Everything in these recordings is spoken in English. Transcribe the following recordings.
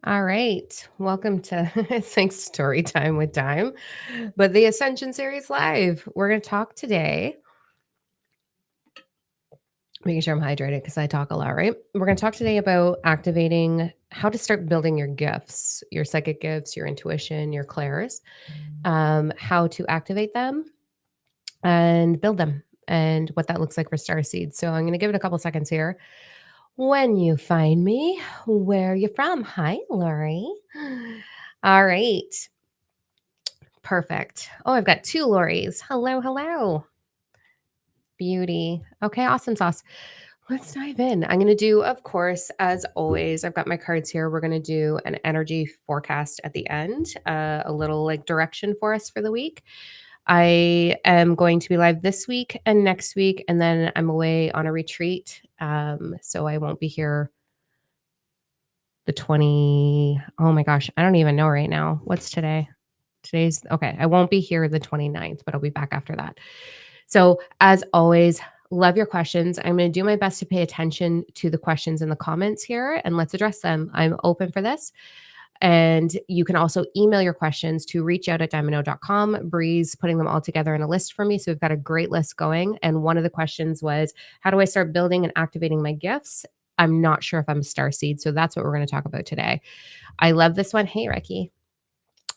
All right. Welcome to Thanks Story Time with Dime, but the Ascension Series Live. We're going to talk today, making sure I'm hydrated because I talk a lot, right? We're going to talk today about activating how to start building your gifts, your psychic gifts, your intuition, your clairs, how to activate them and build them, and what that looks like for star seeds. So I'm going to give it a couple seconds here. When you find me, where are you from? Hi, Lori. All right. Perfect. Oh, I've got 2 Loris. Hello, hello. Beauty. Okay, awesome sauce. Let's dive in. I'm going to do, of course, as always, I've got my cards here. We're going to do an energy forecast at the end, a little like direction for us for the week. I am going to be live this week and next week, and then I'm away on a retreat. So I won't be here the 20. Oh my gosh, I don't even know right now. What's today? Today's okay. I won't be here the 29th, but I'll be back after that. So, as always, love your questions. I'm going to do my best to pay attention to the questions in the comments here and let's address them. I'm open for this. And you can also email your questions to reachout@diamond.com. Bree's putting them all together in a list for me. So we've got a great list going. And one of the questions was, how do I start building and activating my gifts? I'm not sure if I'm a star seed. So that's what we're going to talk about today. I love this one. Hey, Ricky.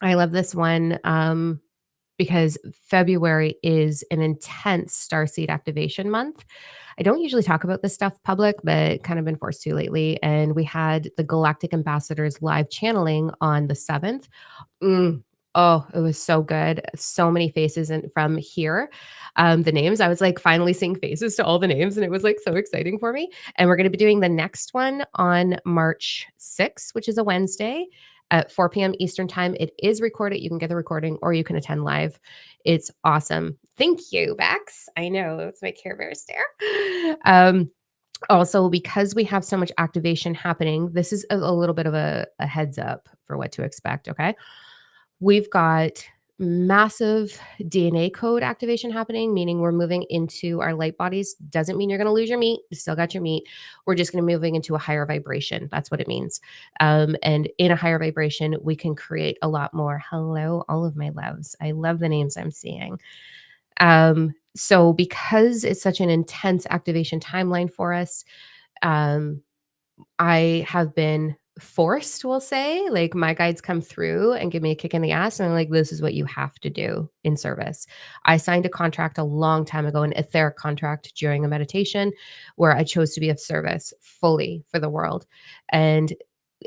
I love this one because February is an intense starseed activation month. I don't usually talk about this stuff public, but kind of been forced to lately. And we had the Galactic Ambassadors live channeling on the 7th. Oh, it was so good. So many faces from here. The names, I was like finally seeing faces to all the names, and it was like so exciting for me. And we're going to be doing the next one on March 6th, which is a Wednesday at 4 p.m. Eastern time. It is recorded. You can get the recording or you can attend live. It's awesome. Thank you, Bex. I know it's my Care Bear stare. Also, because we have so much activation happening, this is a little bit of a heads up for what to expect. Okay. We've got massive DNA code activation happening, meaning we're moving into our light bodies. Doesn't mean you're going to lose your meat. You still got your meat. We're just going to moving into a higher vibration. That's what it means. And in a higher vibration, we can create a lot more. Hello, all of my loves. I love the names I'm seeing. So because it's such an intense activation timeline for us, I have been forced, we'll say, like my guides come through and give me a kick in the ass. And I'm like, this is what you have to do in service. I signed a contract a long time ago, an etheric contract during a meditation where I chose to be of service fully for the world. And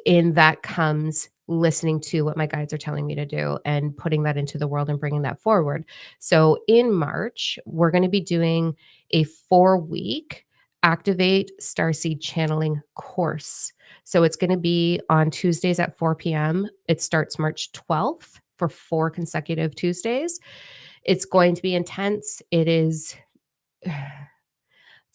in that comes listening to what my guides are telling me to do and putting that into the world and bringing that forward. So in March, we're going to be doing a 4-week Activate Starseed Channeling course. So it's going to be on Tuesdays at 4 p.m. It starts March 12th for 4 consecutive Tuesdays. It's going to be intense. It's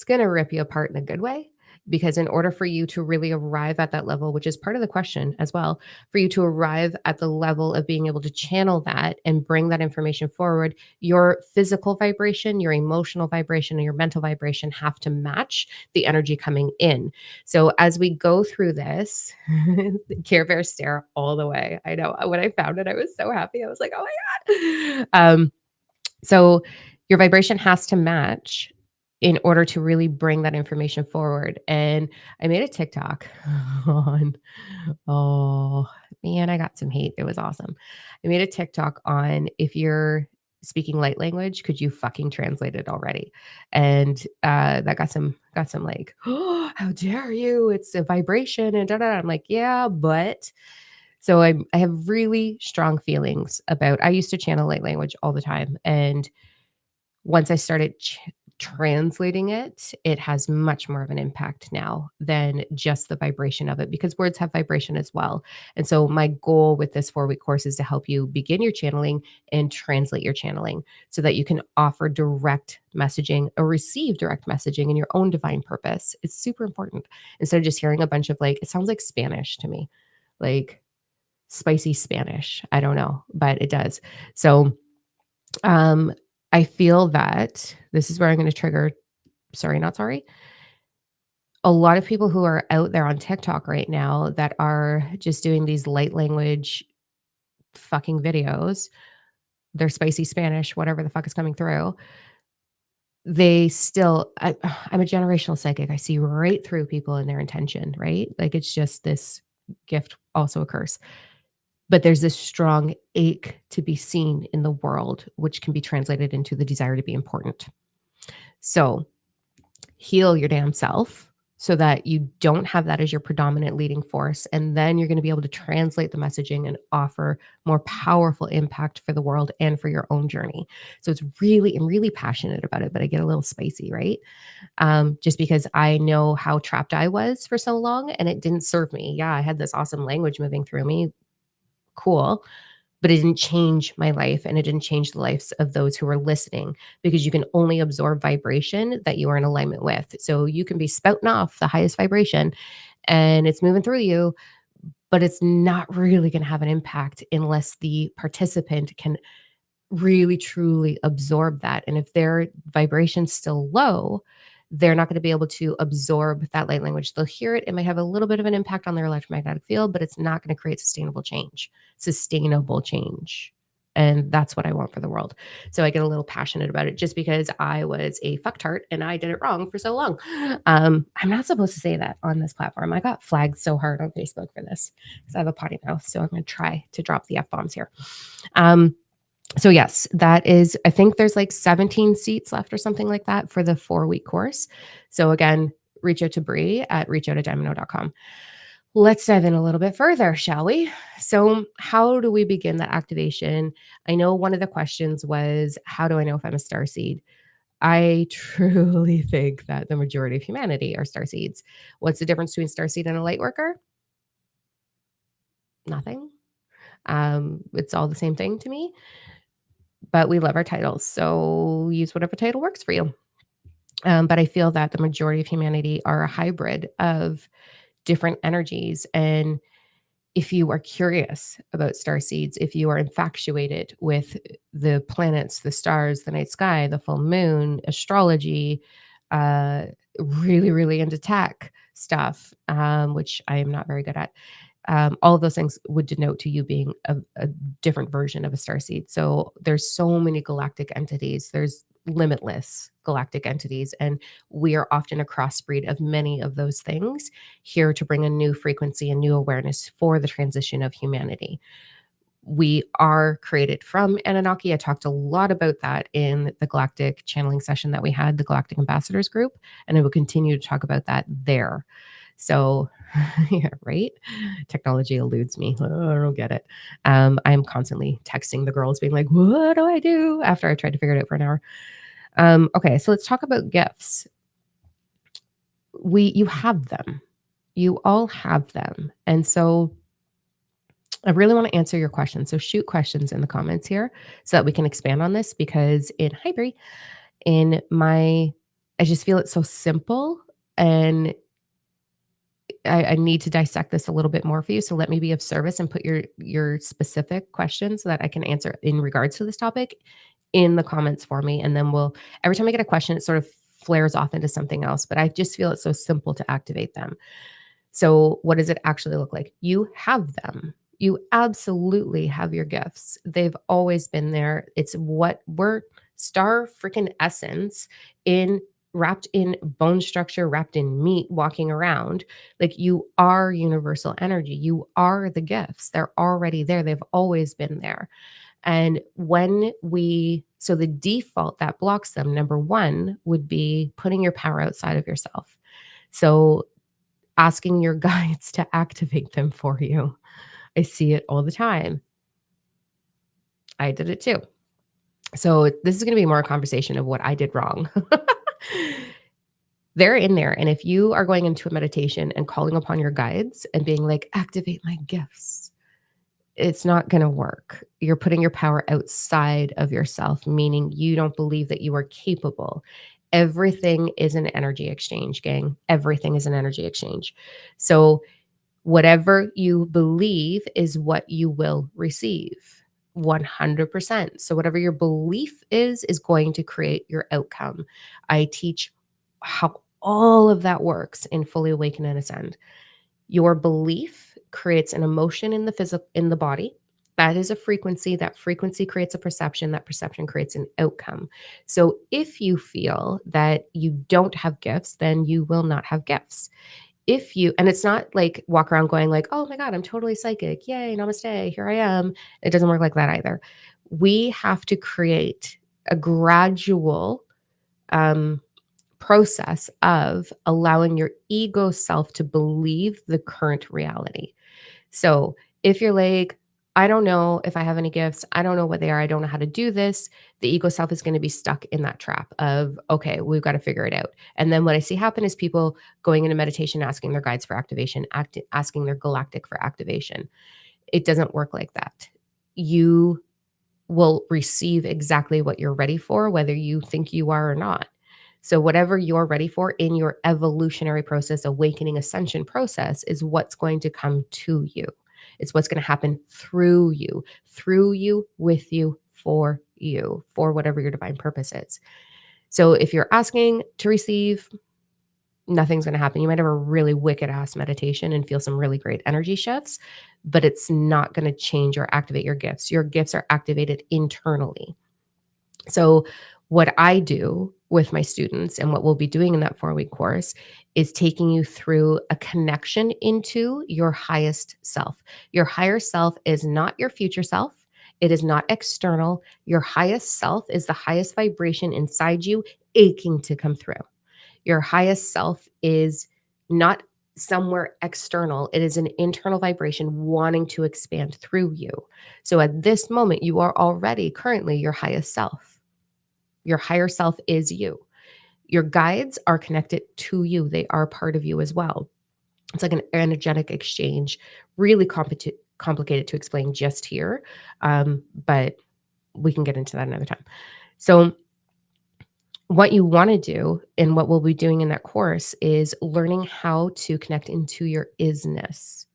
going to rip you apart in a good way. Because in order for you to really arrive at that level, which is part of the question as well, for you to arrive at the level of being able to channel that and bring that information forward, your physical vibration, your emotional vibration, and your mental vibration have to match the energy coming in. So as we go through this, Care Bear stare all the way. I know when I found it, I was so happy. I was like, oh my God. So your vibration has to match in order to really bring that information forward. And I made a TikTok on, oh man, I got some hate. It was awesome. I made a TikTok on, if you're speaking light language, could you fucking translate it already? And that got some like, oh, how dare you? It's a vibration and da da. I'm like, yeah, but so I have really strong feelings about. I used to channel light language all the time, and once I started translating it, it has much more of an impact now than just the vibration of it, because words have vibration as well. And so my goal with this 4-week course is to help you begin your channeling and translate your channeling so that you can offer direct messaging or receive direct messaging in your own divine purpose. It's super important. Instead of just hearing a bunch of like, it sounds like Spanish to me, like spicy Spanish. I don't know, but it does. So, I feel that this is where I'm going to trigger, sorry, not sorry. a lot of people who are out there on TikTok right now that are just doing these light language fucking videos, they're spicy Spanish, whatever the fuck is coming through, they still I'm a generational psychic. I see right through people and their intention, right? Like, it's just this gift, also a curse. But there's this strong ache to be seen in the world, which can be translated into the desire to be important. So heal your damn self so that you don't have that as your predominant leading force. And then you're going to be able to translate the messaging and offer more powerful impact for the world and for your own journey. So it's really, I'm really passionate about it, but I get a little spicy, right? Just because I know how trapped I was for so long and it didn't serve me. Yeah, I had this awesome language moving through me. Cool. But it didn't change my life and it didn't change the lives of those who were listening because you can only absorb vibration that you are in alignment with. So you can be spouting off the highest vibration and it's moving through you, but it's not really going to have an impact unless the participant can really truly absorb that. And if their vibration's still low, they're not going to be able to absorb that light language. They'll hear it. It may have a little bit of an impact on their electromagnetic field, but it's not going to create sustainable change. Sustainable change. And that's what I want for the world. So I get a little passionate about it just because I was a fucktard and I did it wrong for so long. I'm not supposed to say that on this platform. I got flagged so hard on Facebook for this because I have a potty mouth. So I'm going to try to drop the F bombs here. So yes, that is, I think there's like 17 seats left or something like that for the 4-week course. So again, reach out to Bree at reachout@diamond.com. Let's dive in a little bit further, shall we? So how do we begin that activation? I know one of the questions was, how do I know if I'm a starseed? I truly think that the majority of humanity are starseeds. What's the difference between starseed and a light worker? Nothing. It's all the same thing to me. But we love our titles. So use whatever title works for you. But I feel that the majority of humanity are a hybrid of different energies. And if you are curious about star seeds, if you are infatuated with the planets, the stars, the night sky, the full moon, astrology, really, really into tech stuff, which I am not very good at, all of those things would denote to you being a different version of a starseed. So there's so many galactic entities. There's limitless galactic entities, and we are often a crossbreed of many of those things here to bring a new frequency and new awareness for the transition of humanity. We are created from Anunnaki. I talked a lot about that in the galactic channeling session that we had, the Galactic Ambassadors group, and I will continue to talk about that there. So, yeah, right? Technology eludes me. Oh, I don't get it. I'm constantly texting the girls, being like, "What do I do?" After I tried to figure it out for an hour. Okay, so let's talk about gifts. You have them. You all have them, and so I really want to answer your questions. So shoot questions in the comments here so that we can expand on this. Because in Hybrid, in my, I just feel it's so simple and I need to dissect this a little bit more for you. So let me be of service and put your specific questions so that I can answer in regards to this topic in the comments for me. And then we'll, every time I get a question, it sort of flares off into something else. But I just feel it's so simple to activate them. So what does it actually look like? You have them. You absolutely have your gifts. They've always been there. It's what we're star freaking essence in wrapped in bone structure, wrapped in meat, walking around. Like, you are universal energy. You are the gifts. They're already there. They've always been there. And when we, so the default that blocks them, number one, would be putting your power outside of yourself. So asking your guides to activate them for you. I see it all the time. I did it too. So this is going to be more a conversation of what I did wrong. They're in there. And if you are going into a meditation and calling upon your guides and being like, activate my gifts, it's not going to work. You're putting your power outside of yourself, meaning you don't believe that you are capable. Everything is an energy exchange, gang. Everything is an energy exchange. So whatever you believe is what you will receive. 100%. So whatever your belief is going to create your outcome. I teach how All of that works in Fully Awaken and Ascend. Your belief creates an emotion in the in the body. That is a frequency. That frequency creates a perception. That perception creates an outcome. So if you feel that you don't have gifts, then you will not have gifts. If you, and it's not like walk around going like, oh my God, I'm totally psychic. Yay, namaste, here I am. It doesn't work like that either. We have to create a gradual um, process of allowing your ego self to believe the current reality. So if you're like, I don't know if I have any gifts, I don't know what they are, I don't know how to do this, the ego self is going to be stuck in that trap of, okay, we've got to figure it out. And then what I see happen is people going into meditation, asking their guides for activation, asking their galactic for activation. It doesn't work like that. You will receive exactly what you're ready for, whether you think you are or not. So, whatever you're ready for in your evolutionary process, awakening ascension process, is what's going to come to you. It's what's going to happen through you, with you, for whatever your divine purpose is. So, if you're asking to receive, nothing's going to happen. You might have a really wicked ass meditation and feel some really great energy shifts, but it's not going to change or activate your gifts. Your gifts are activated internally. So, what I do with my students and what we'll be doing in that 4-week course is taking you through a connection into your highest self. Your higher self is not your future self. It is not external. Your highest self is the highest vibration inside you, aching to come through. Your highest self is not somewhere external. It is an internal vibration wanting to expand through you. So at this moment, you are already currently your highest self. Your higher self is you. Your guides are connected to you, they are part of you as well. It's like an energetic exchange, really complicated to explain just here. But we can get into that another time. So, what you want to do and what we'll be doing in that course is learning how to connect into your isness,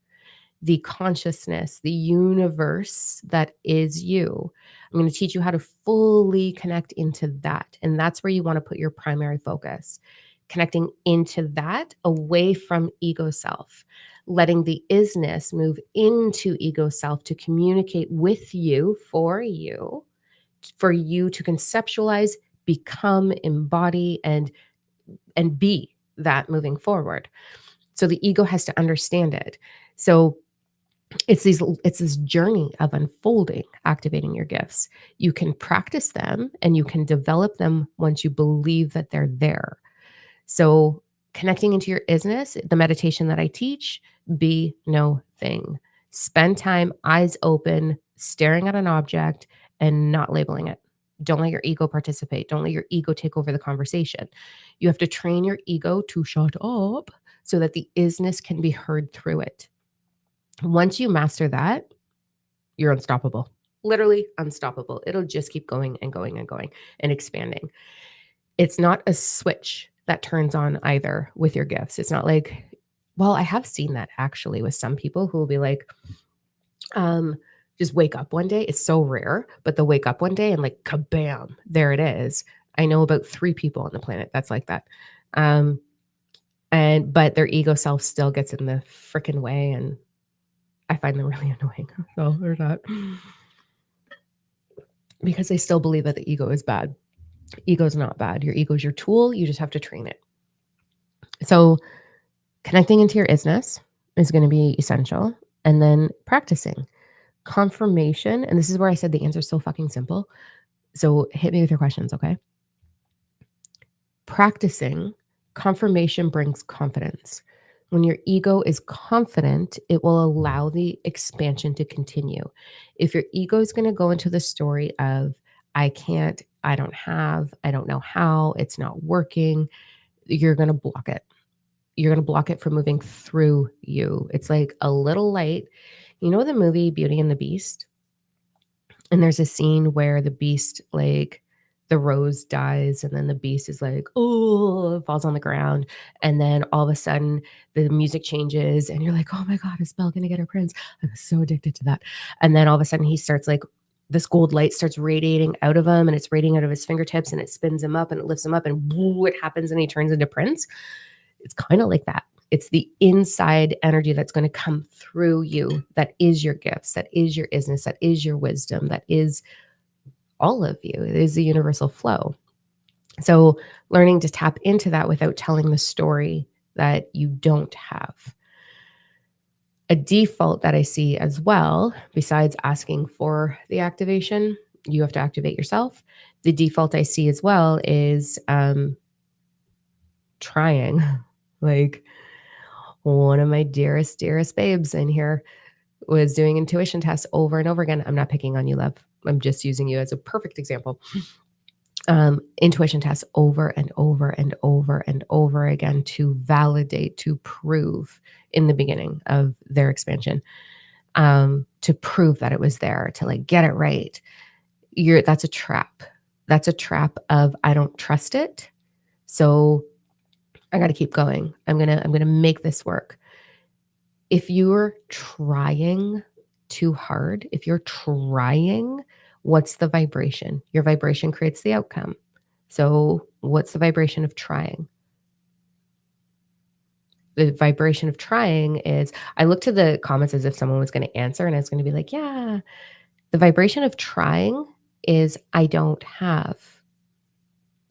the consciousness, the universe that is you. I'm going to teach you how to fully connect into that. And that's where you want to put your primary focus, connecting into that away from ego self, letting the isness move into ego self to communicate with you, for you to conceptualize, become, embody, and be that moving forward. So the ego has to understand it. So it's this journey of unfolding, activating your gifts. You can practice them and you can develop them once you believe that they're there. So connecting into your isness, the meditation that I teach, be no thing. Spend time eyes open, staring at an object and not labeling it. Don't let your ego participate. Don't let your ego take over the conversation. You have to train your ego to shut up so that the isness can be heard through it. Once you master that, you're unstoppable. Literally unstoppable. It'll just keep going and going and going and expanding. It's not a switch that turns on either with your gifts. It's not like, well, I have seen that actually with some people who will be like, just wake up one day. It's so rare, but they'll wake up one day and like kabam, there it is. I know about 3 people on the planet that's like that. But their ego self still gets in the freaking way, and I find them really annoying. So there's that. Because they still believe that the ego is bad. Ego is not bad. Your ego is your tool. You just have to train it. So connecting into your isness is going to be essential. And then practicing confirmation. And this is where I said the answer is so fucking simple. So hit me with your questions, okay? Practicing confirmation brings confidence. When your ego is confident, it will allow the expansion to continue. If your ego is going to go into the story of, I can't, I don't have, I don't know how, it's not working, you're going to block it. You're going to block it from moving through you. It's like a little light. You know the movie Beauty and the Beast? And there's a scene where the beast, like, the rose dies, and then the beast is like, oh, falls on the ground. And then all of a sudden, the music changes, and you're like, oh my God, is Belle going to get her prince? I was so addicted to that. And then all of a sudden, he starts like this gold light starts radiating out of him, and it's radiating out of his fingertips, and it spins him up and it lifts him up, and woo, it happens and he turns into Prince. It's kind of like that. It's the inside energy that's going to come through you. That is your gifts. That is your isness. That is your wisdom. That is all of you. It is the universal flow. So learning to tap into that without telling the story that you don't have. A default that I see as well, besides asking for the activation, you have to activate yourself. The default I see as well is trying. Like one of my dearest babes in here was doing intuition tests over and over again. I'm not picking on you, love. I'm just using you as a perfect example. Intuition tests over and over and over and over again to validate, to prove in the beginning of their expansion, to prove that it was there, to like get it right. That's a trap. That's a trap of I don't trust it. So I got to keep going. I'm going to make this work. If you're trying too hard, if you're trying, what's the vibration? Your vibration creates the outcome. So what's the vibration of trying? The vibration of trying is, I look to the comments as if someone was going to answer, and I was going to be like, yeah, the vibration of trying is I don't have.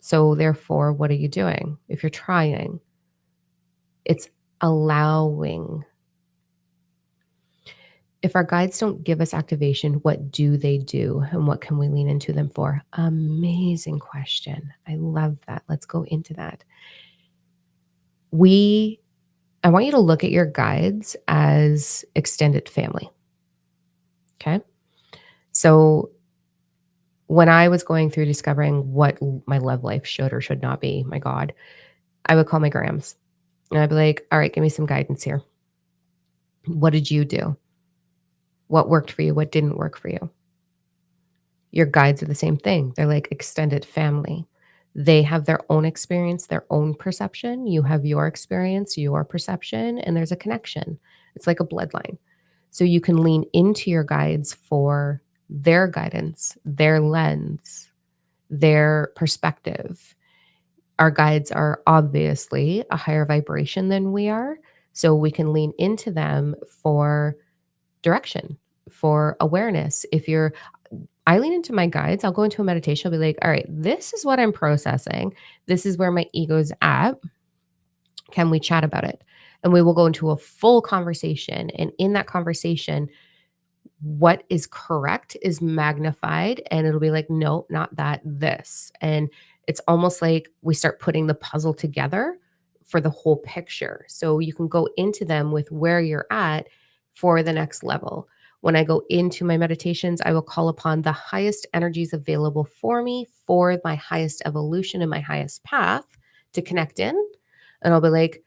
So therefore, what are you doing? If you're trying, it's allowing. If our guides don't give us activation, what do they do? And what can we lean into them for? Amazing question. I love that. Let's go into that. I want you to look at your guides as extended family. Okay. So when I was going through discovering what my love life should or should not be, my God, I would call my grams and I'd be like, all right, give me some guidance here. What did you do? What worked for you? What didn't work for you? Your guides are the same thing. They're like extended family. They have their own experience, their own perception. You have your experience, your perception, and there's a connection. It's like a bloodline. So you can lean into your guides for their guidance, their lens, their perspective. Our guides are obviously a higher vibration than we are. So we can lean into them for direction, for awareness. I lean into my guides. I'll go into a meditation. I'll be like, all right, this is what I'm processing. This is where my ego's at. Can we chat about it? And we will go into a full conversation. And in that conversation, what is correct is magnified, and it'll be like, no, not that, this. And it's almost like we start putting the puzzle together for the whole picture. So you can go into them with where you're at for the next level. When I go into my meditations, I will call upon the highest energies available for me for my highest evolution and my highest path to connect in. And I'll be like,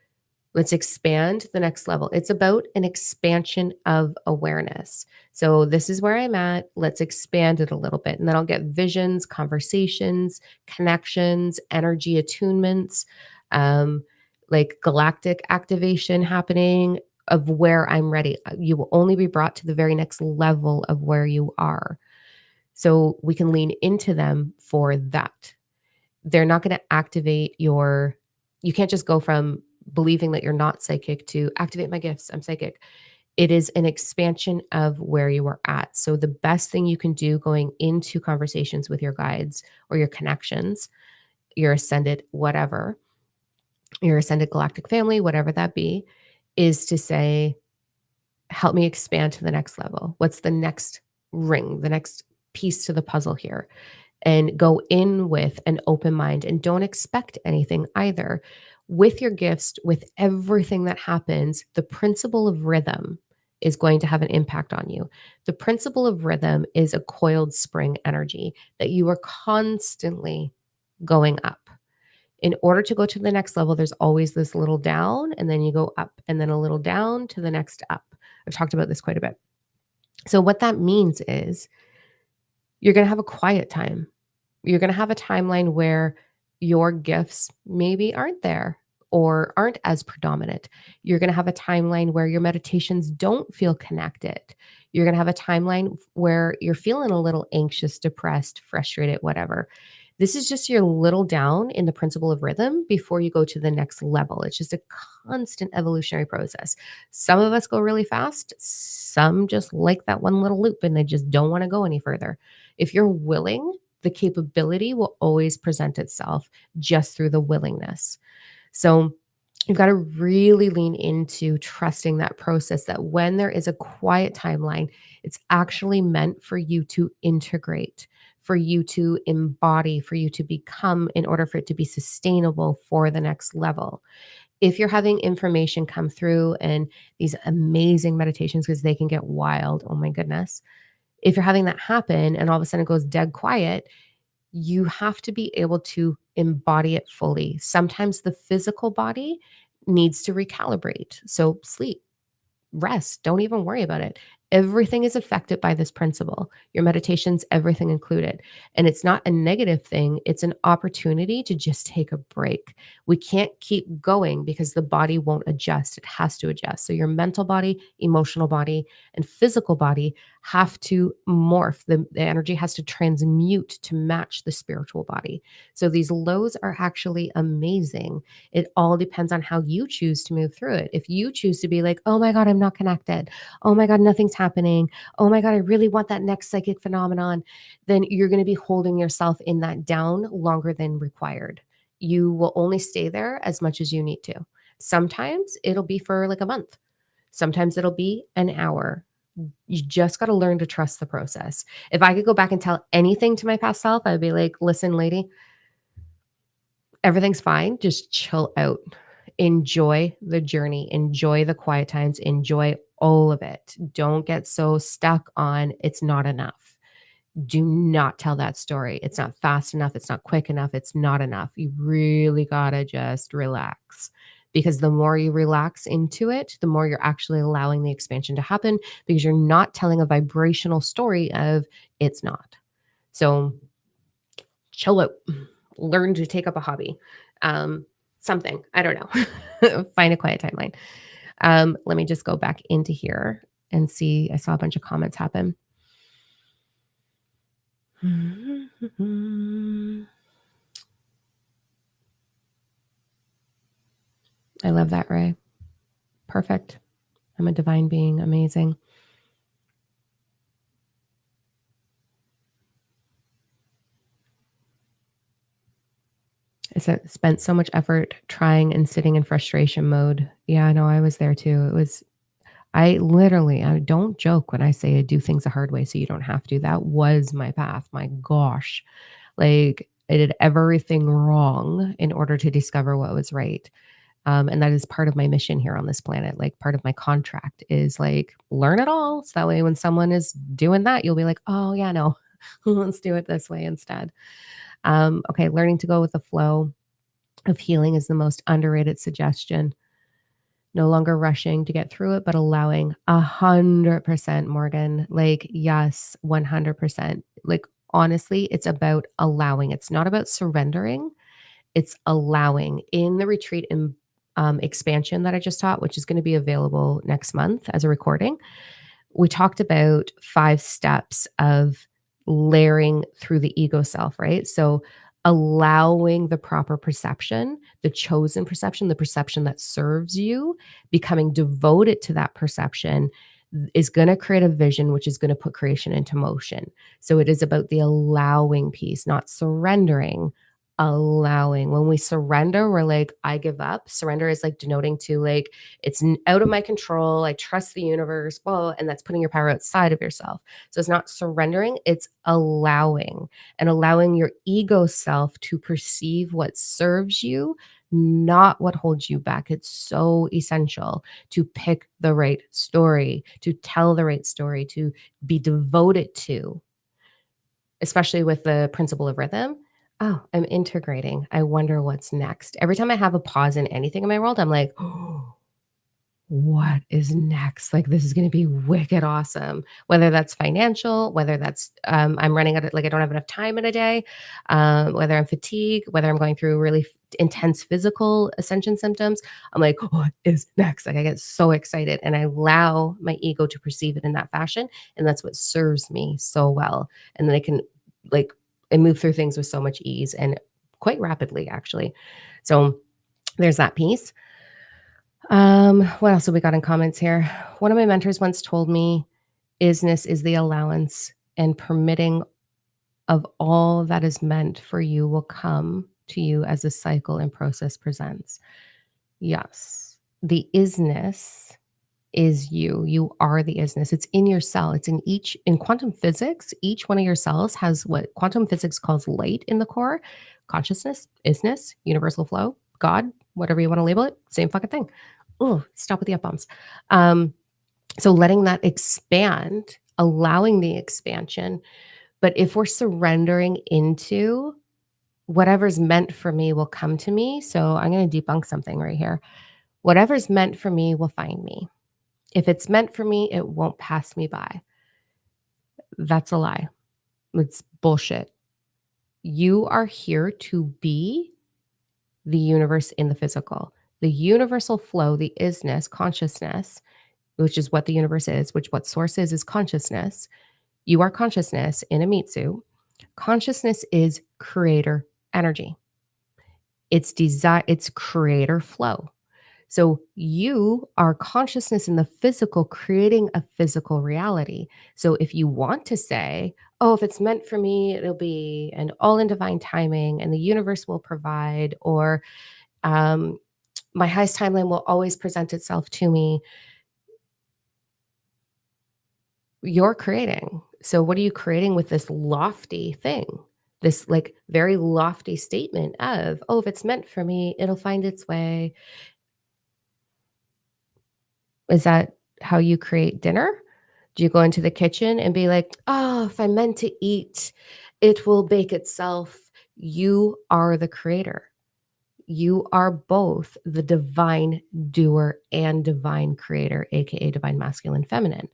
let's expand to the next level. It's about an expansion of awareness. So this is where I'm at. Let's expand it a little bit. And then I'll get visions, conversations, connections, energy attunements, like galactic activation happening of where I'm ready. You will only be brought to the very next level of where you are. So we can lean into them for that. They're not going to activate you can't just go from believing that you're not psychic to activate my gifts. I'm psychic. It is an expansion of where you are at. So the best thing you can do going into conversations with your guides or your connections, your ascended, whatever, your ascended galactic family, whatever that be, is to say, help me expand to the next level. What's the next ring, the next piece to the puzzle here? And go in with an open mind and don't expect anything either. With your gifts, with everything that happens, the principle of rhythm is going to have an impact on you. The principle of rhythm is a coiled spring energy that you are constantly going up. In order to go to the next level, there's always this little down, and then you go up, and then a little down to the next up. I've talked about this quite a bit. So what that means is you're going to have a quiet time. You're going to have a timeline where your gifts maybe aren't there, or aren't as predominant. You're going to have a timeline where your meditations don't feel connected. You're going to have a timeline where you're feeling a little anxious, depressed, frustrated, whatever. This is just your little down in the principle of rhythm before you go to the next level. It's just a constant evolutionary process. Some of us go really fast, some just like that one little loop and they just don't want to go any further. If you're willing, the capability will always present itself just through the willingness. So you've got to really lean into trusting that process that when there is a quiet timeline, it's actually meant for you to integrate, for you to embody, for you to become in order for it to be sustainable for the next level. If you're having information come through and these amazing meditations, because they can get wild, oh my goodness. If you're having that happen and all of a sudden it goes dead quiet, you have to be able to embody it fully. Sometimes the physical body needs to recalibrate. So sleep, rest, don't even worry about it. Everything is affected by this principle. Your meditations, everything included. And it's not a negative thing, it's an opportunity to just take a break. We can't keep going because the body won't adjust. It has to adjust. So your mental body, emotional body, and physical body have to morph. The energy has to transmute to match the spiritual body. So these lows are actually amazing. It all depends on how you choose to move through it. If you choose to be like, oh my God, I'm not connected. Oh my God, nothing's happening. Oh my God, I really want that next psychic phenomenon. Then you're going to be holding yourself in that down longer than required. You will only stay there as much as you need to. Sometimes it'll be for like a month. Sometimes it'll be an hour. You just got to learn to trust the process. If I could go back and tell anything to my past self, I'd be like, listen, lady, everything's fine. Just chill out. Enjoy the journey. Enjoy the quiet times. Enjoy all of it. Don't get so stuck on it's not enough. Do not tell that story. It's not fast enough. It's not quick enough. It's not enough. You really got to just relax. Because the more you relax into it, the more you're actually allowing the expansion to happen because you're not telling a vibrational story of it's not. So chill out, learn to take up a hobby, something, I don't know, find a quiet timeline. Let me just go back into here and see. I saw a bunch of comments happen. I love that, Ray. Perfect. I'm a divine being. Amazing. Spent so much effort trying and sitting in frustration mode. Yeah, no, I was there too. I don't joke when I say I do things the hard way so you don't have to. That was my path. My gosh. Like I did everything wrong in order to discover what was right. And that is part of my mission here on this planet. Like part of my contract is like learn it all. So that way when someone is doing that, you'll be like, oh yeah, no, let's do it this way instead. Okay, learning to go with the flow of healing is the most underrated suggestion. No longer rushing to get through it, but allowing 100%, Morgan. Like, yes, 100%. Like, honestly, it's about allowing. It's not about surrendering. It's allowing. In the retreat and expansion that I just taught, which is going to be available next month as a recording, we talked about 5 steps of layering through the ego self, right? So allowing the proper perception, the chosen perception, the perception that serves you, becoming devoted to that perception is going to create a vision, which is going to put creation into motion. So it is about the allowing piece, not surrendering, allowing. When we surrender, we're like, I give up. Surrender is like denoting to like, out of my control. I trust the universe. Well, and that's putting your power outside of yourself. So it's not surrendering, it's allowing and allowing your ego self to perceive what serves you, not what holds you back. It's so essential to pick the right story, to tell the right story, to be devoted to, especially with the principle of rhythm. Oh, I'm integrating. I wonder what's next. Every time I have a pause in anything in my world, I'm like, oh, what is next? Like, this is gonna be wicked awesome. Whether that's financial, whether that's, I'm running out of like, I don't have enough time in a day, whether I'm fatigued, whether I'm going through really intense physical ascension symptoms. I'm like, what is next? Like, I get so excited and I allow my ego to perceive it in that fashion. And that's what serves me so well. And then I can like, I move through things with so much ease and quite rapidly, actually. So there's that piece. What else have we got in comments here? One of my mentors once told me, isnness is the allowance and permitting of all that is meant for you will come to you as the cycle and process presents. Yes. The isness is you. You are the isness. It's in your cell. It's in quantum physics, each one of your cells has what quantum physics calls light in the core, consciousness, isness, universal flow, God, whatever you want to label it, same fucking thing. Oh, stop with the F bombs. Um, so letting that expand, allowing the expansion. But if we're surrendering into whatever's meant for me will come to me. So I'm going to debunk something right here. Whatever's meant for me will find me. If it's meant for me, it won't pass me by. That's a lie. It's bullshit. You are here to be the universe in the physical. The universal flow, the isness, consciousness, which is what the universe is, which what source is consciousness. You are consciousness in a meat suit. Consciousness is creator energy. It's desire, it's creator flow. So you are consciousness in the physical, creating a physical reality. So if you want to say, oh, if it's meant for me, it'll be and all in divine timing and the universe will provide, or um, my highest timeline will always present itself to me, you're creating. So what are you creating with this lofty thing? This like very lofty statement of, oh, if it's meant for me, it'll find its way. Is that how you create dinner? Do you go into the kitchen and be like, oh, if I'm meant to eat, it will bake itself? You are the creator. You are both the divine doer and divine creator, AKA divine masculine feminine.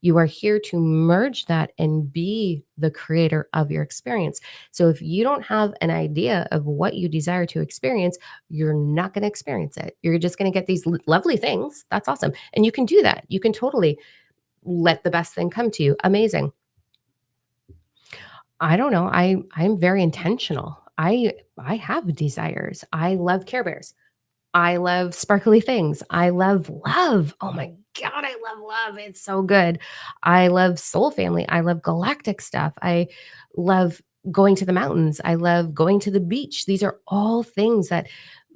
You are here to merge that and be the creator of your experience. So if you don't have an idea of what you desire to experience, you're not going to experience it. You're just going to get these lovely things. That's awesome. And you can do that. You can totally let the best thing come to you. Amazing. I don't know. I'm very intentional. I have desires. I love Care Bears. I love sparkly things. I love love. Oh my God, I love love. It's so good. I love soul family. I love galactic stuff. I love going to the mountains. I love going to the beach. These are all things that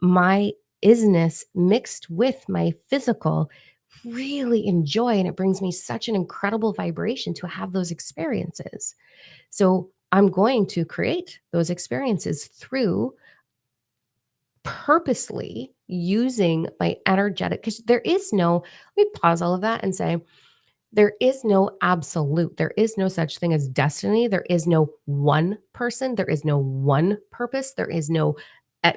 my isness mixed with my physical really enjoy. And it brings me such an incredible vibration to have those experiences. So I'm going to create those experiences through purposely using my energetic, because there is no, let me pause all of that and say, there is no absolute. There is no such thing as destiny. There is no one person. There is no one purpose. There is no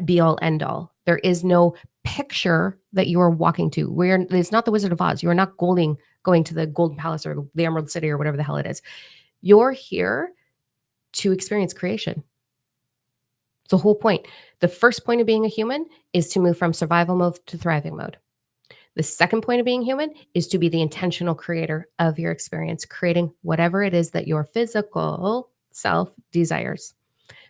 be all end all. There is no picture that you are walking to. Where it's not the Wizard of Oz. You are not going to the Golden Palace or the Emerald City or whatever the hell it is. You're here to experience creation. It's the whole point. The first point of being a human is to move from survival mode to thriving mode. The second point of being human is to be the intentional creator of your experience, creating whatever it is that your physical self desires.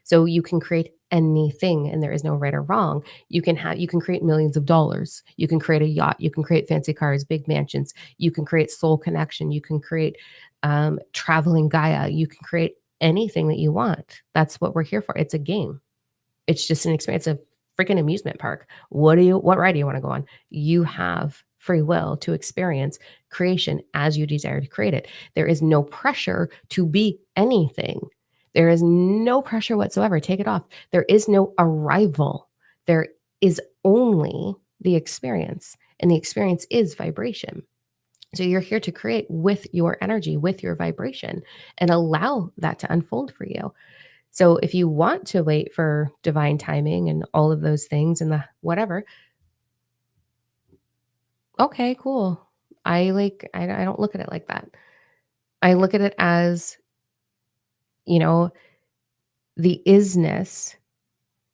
So you can create anything and there is no right or wrong. You can create millions of dollars. You can create a yacht. You can create fancy cars, big mansions. You can create soul connection. You can create traveling Gaia. You can create anything that you want. That's what we're here for. It's a game. It's just an experience, a freaking amusement park. What ride do you want to go on? You have free will to experience creation as you desire to create it. There is no pressure to be anything. There is no pressure whatsoever. Take it off. There is no arrival. There is only the experience, and the experience is vibration. So you're here to create with your energy, with your vibration, and allow that to unfold for you. So if you want to wait for divine timing and all of those things and the whatever, Okay, cool. I don't look at it like that. I look at it as, you know, the isness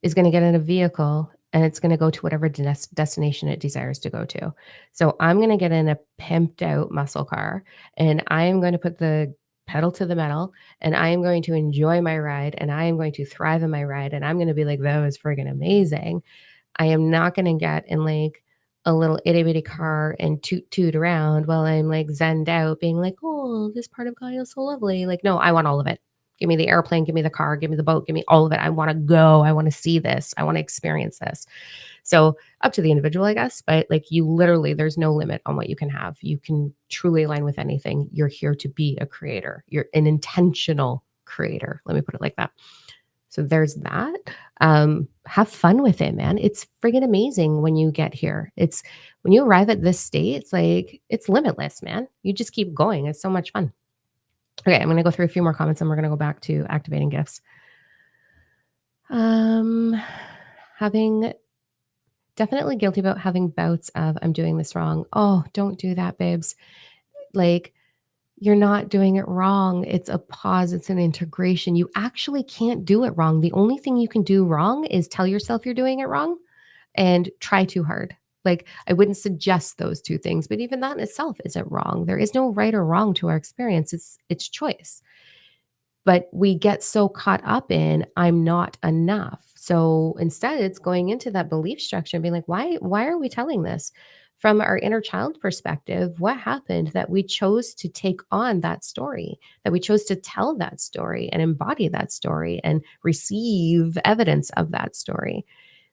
is gonna get in a vehicle and it's gonna go to whatever destination it desires to go to. So I'm gonna get in a pimped out muscle car and I am going to put the pedal to the metal and I am going to enjoy my ride and I am going to thrive in my ride and I'm gonna be like, that was friggin' amazing. I am not gonna get in, like, a little itty bitty car and toot toot around while I'm, like, zenned out being like, "Oh, this part of Gaia is so lovely." Like, no, I want all of it. Give me the airplane, give me the car, give me the boat, give me all of it. I wanna go, I wanna see this, I wanna experience this. So, up to the individual, I guess, but, like, you literally there's no limit on what you can have. You can truly align with anything. You're here to be a creator. You're an intentional creator. Let me put it like that. So there's that. Have fun with it, man. It's friggin' amazing when you get here. It's when you arrive at this state, it's like it's limitless, man. You just keep going. It's so much fun. Okay, I'm gonna go through a few more comments and we're gonna go back to activating gifts. Um having definitely guilty about having bouts of I'm doing this wrong. Oh, don't do that, babes. Like you're not doing it wrong. It's a pause, it's an integration. You actually can't do it wrong. The only thing you can do wrong is tell yourself you're doing it wrong and try too hard. Like, I wouldn't suggest those 2 things, but even that in itself isn't wrong. There is no right or wrong to our experience. It's choice. But we get so caught up in I'm not enough. So instead it's going into that belief structure and being like, why are we telling this? From our inner child perspective, what happened that we chose to take on that story, that we chose to tell that story and embody that story and receive evidence of that story?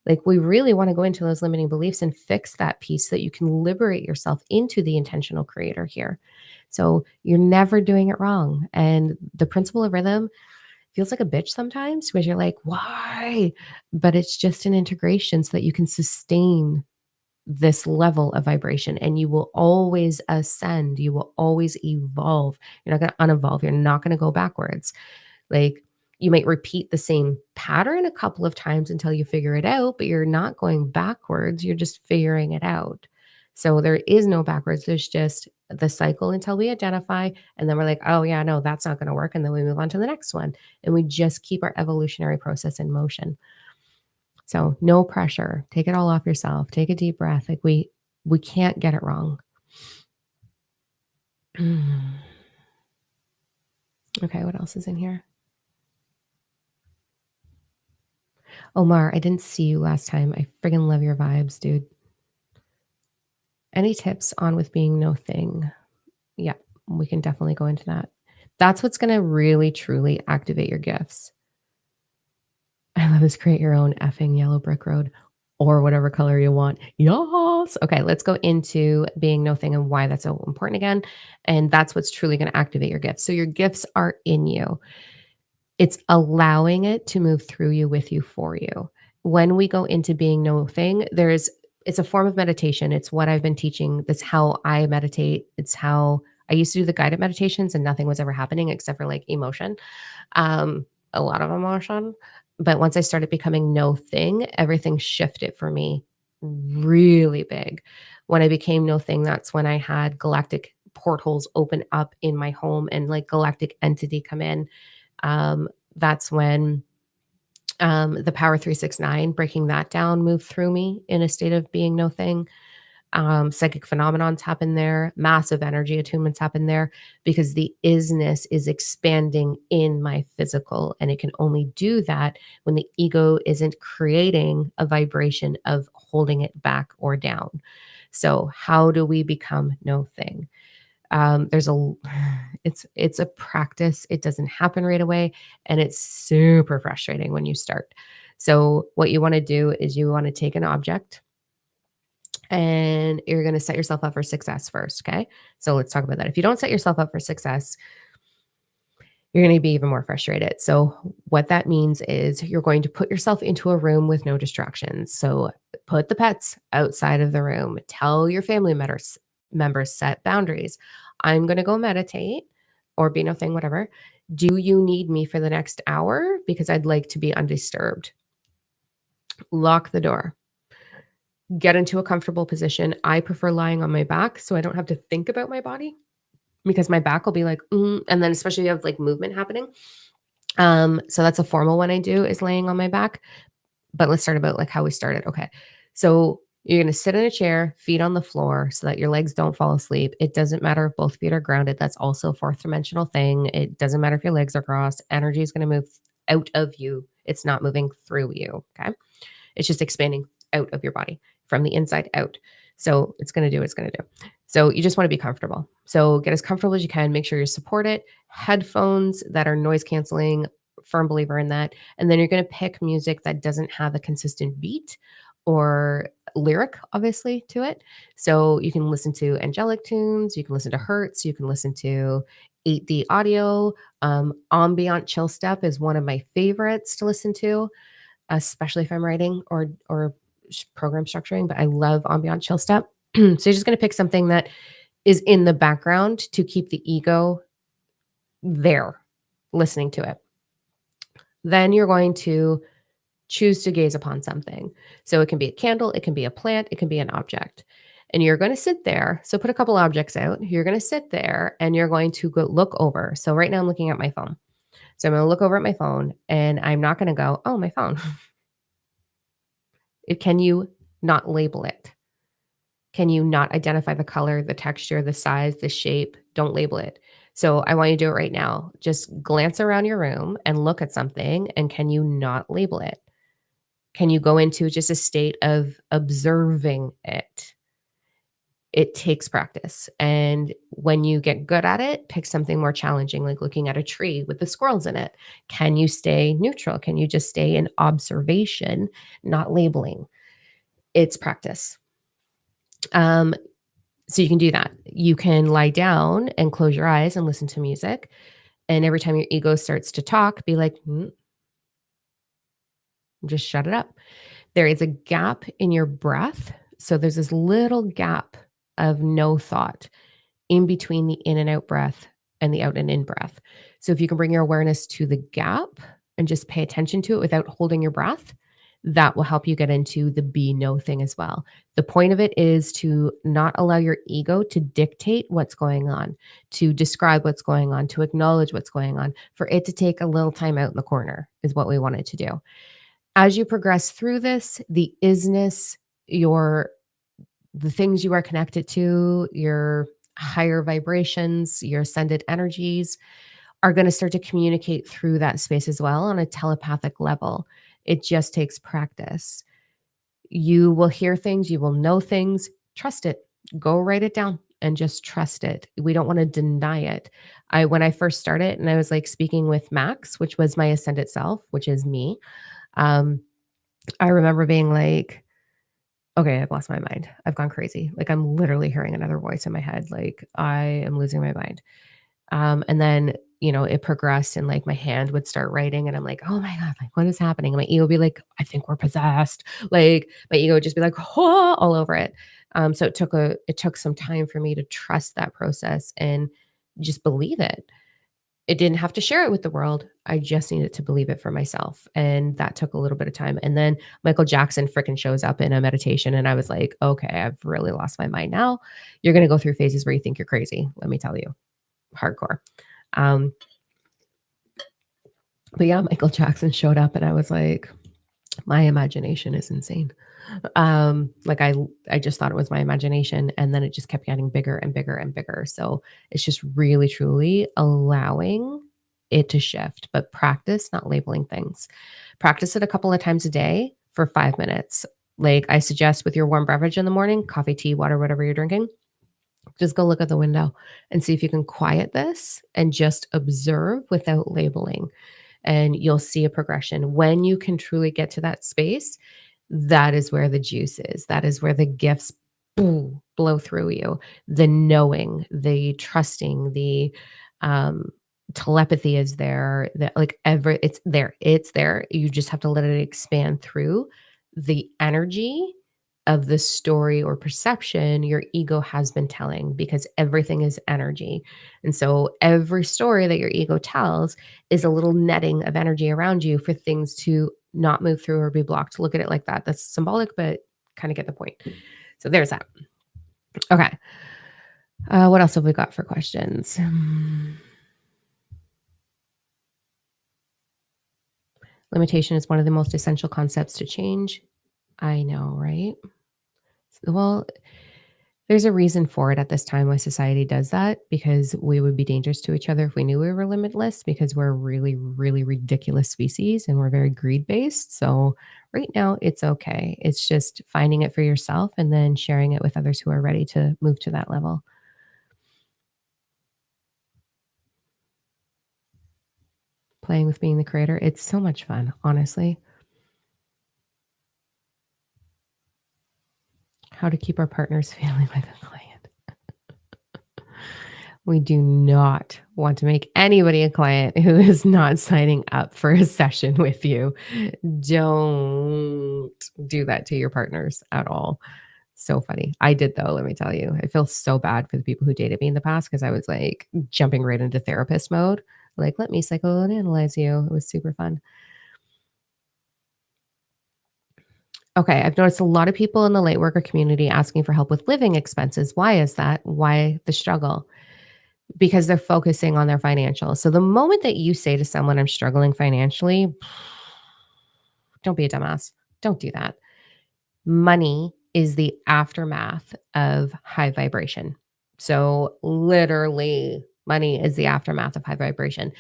Like, we really want to go into those limiting beliefs and fix that piece so that you can liberate yourself into the intentional creator here. So you're never doing it wrong. And the principle of rhythm feels like a bitch sometimes because you're like, why? But it's just an integration so that you can sustain this level of vibration and you will always ascend. You will always evolve. You're not going to unevolve. You're not going to go backwards. Like, you might repeat the same pattern a couple of times until you figure it out, but you're not going backwards, you're just figuring it out. So there is no backwards, there's just the cycle until we identify, and then we're like, "Oh, yeah, no, that's not gonna work," and then we move on to the next one, and we just keep our evolutionary process in motion. So, no pressure, take it all off yourself, take a deep breath, like, we can't get it wrong. Okay, what else is in here? Omar, I didn't see you last time. I friggin' love your vibes, dude. Any tips on with being no thing? Yeah, we can definitely go into that. That's what's gonna really truly activate your gifts. I love this create your own effing yellow brick road or whatever color you want. Yes. Okay, let's go into being no thing and why that's so important again. And that's what's truly going to activate your gifts. So your gifts are in you. It's allowing it to move through you, with you, for you. When we go into being no thing, it's a form of meditation. It's what I've been teaching. That's how I meditate. It's how I used to do the guided meditations and nothing was ever happening except for like emotion. Um, a lot of emotion. But once I started becoming no thing, everything shifted for me really big. When I became no thing, that's when I had galactic portals open up in my home and like galactic entity come in. That's when the Power 369, breaking that down, moved through me in a state of being no thing. Psychic phenomenons happen there, massive energy attunements happen there because the isness is expanding in my physical. And it can only do that when the ego isn't creating a vibration of holding it back or down. So, how do we become no thing? There's a it's a practice. It doesn't happen right away, and it's super frustrating when you start. So, what you want to do is you want to take an object and you're going to set yourself up for success first. Okay. So let's talk about that. If you don't set yourself up for success, you're going to be even more frustrated. So, what that means is you're going to put yourself into a room with no distractions. So, put the pets outside of the room, tell your family members set boundaries. I'm going to go meditate or be no thing, whatever. Do you need me for the next hour? Because I'd like to be undisturbed. Lock the door. Get into a comfortable position. I prefer lying on my back so I don't have to think about my body because my back will be like, and then especially if you have like movement happening. So that's a formal one I do is laying on my back. But let's start about like how we started. Okay. So you're going to sit in a chair, feet on the floor so that your legs don't fall asleep. It doesn't matter if both feet are grounded. That's also a fourth dimensional thing. It doesn't matter if your legs are crossed. Energy is going to move out of you. It's not moving through you. Okay. It's just expanding out of your body from the inside out. So it's going to do what it's going to do. So you just want to be comfortable. So get as comfortable as you can. Make sure you support it. Headphones that are noise canceling, firm believer in that. And then you're going to pick music that doesn't have a consistent beat or lyric, obviously, to it. So you can listen to angelic tunes, you can listen to Hertz, you can listen to 8D audio. Ambient chill step is one of my favorites to listen to, especially if I'm writing or program structuring, but I love ambient chill step. So you're just going to pick something that is in the background to keep the ego there listening to it. Then you're going to choose to gaze upon something. So it can be a candle, it can be a plant, it can be an object. And you're going to sit there. So put a couple objects out. You're going to sit there and you're going to go look over. So right now I'm looking at my phone. So I'm going to look over at my phone and I'm not going to go, oh, my phone. Can you not label it? Can you not identify the color, the texture, the size, the shape? Don't label it. So I want you to do it right now. Just glance around your room and look at something, and can you not label it? Can you go into just a state of observing it? It takes practice. And when you get good at it, pick something more challenging, like looking at a tree with the squirrels in it. Can you stay neutral? Can you just stay in observation, not labeling? It's practice. So you can do that. You can lie down and close your eyes and listen to music. And every time your ego starts to talk, be like, just shut it up. There is a gap in your breath. So there's this little gap of no thought in between the in and out breath and the out and in breath. So if you can bring your awareness to the gap and just pay attention to it without holding your breath, that will help you get into the be no thing as well. The point of it is to not allow your ego to dictate what's going on, to describe what's going on, to acknowledge what's going on, for it to take a little time out in the corner is what we want it to do. As you progress through this, the isness, your the things you are connected to, your higher vibrations, your ascended energies are going to start to communicate through that space as well on a telepathic level. It just takes practice. You will hear things, you will know things. Trust it. Go write it down and just trust it. We don't want to deny it. When I first started and I was like speaking with Max, which was my ascended self, which is me, um, I remember being like, okay, I've lost my mind. I've gone crazy. Like I'm literally hearing another voice in my head. Like I am losing my mind. And then, it progressed and like my hand would start writing and I'm like, oh my God, like what is happening? And my ego would be like, I think we're possessed. Like my ego would just be like, oh, all over it. So it took some time for me to trust that process and just believe it. It didn't have to share it with the world. I just needed to believe it for myself. And that took a little bit of time. And then Michael Jackson freaking shows up in a meditation. And I was like, okay, I've really lost my mind now. You're going to go through phases where you think you're crazy. Let me tell you, hardcore. Um, but yeah, Michael Jackson showed up and I was like, my imagination is insane. Like I just thought it was my imagination and then it just kept getting bigger and bigger and bigger. So it's just really truly allowing it to shift, but practice not labeling things. Practice it a couple of times a day for 5 minutes. Like I suggest with your warm beverage in the morning, coffee, tea, water, whatever you're drinking, just go look at the window and see if you can quiet this and just observe without labeling. And you'll see a progression. When you can truly get to that space, that is where the juice is. That is where the gifts blow through you. The knowing, the trusting, the um, telepathy is there. That like it's there. It's there. You just have to let it expand through the energy of the story or perception your ego has been telling because everything is energy. And so every story that your ego tells is a little netting of energy around you for things to not move through or be blocked. Look at it like that. That's symbolic, but kind of get the point. So there's that. Okay. What else have we got for questions? Limitation is one of the most essential concepts to change. I know, right? Well, there's a reason for it at this time why society does that, because we would be dangerous to each other if we knew we were limitless, because we're a really, really ridiculous species and we're very greed based. So right now it's okay. It's just finding it for yourself and then sharing it with others who are ready to move to that level. Playing with being the creator. It's so much fun, honestly. How to keep our partners feeling like a client. We do not want to make anybody a client who is not signing up for a session with you. Don't do that to your partners at all. So funny. I did though, let me tell you. I feel so bad for the people who dated me in the past because I was like jumping right into therapist mode. Like, let me psychoanalyze you. It was super fun. Okay, I've noticed a lot of people in the light worker community asking for help with living expenses. Why is that? Why the struggle? Because they're focusing on their financials. So the moment that you say to someone, I'm struggling financially, don't be a dumbass. Don't do that. Money is the aftermath of high vibration. So literally, money is the aftermath of high vibration.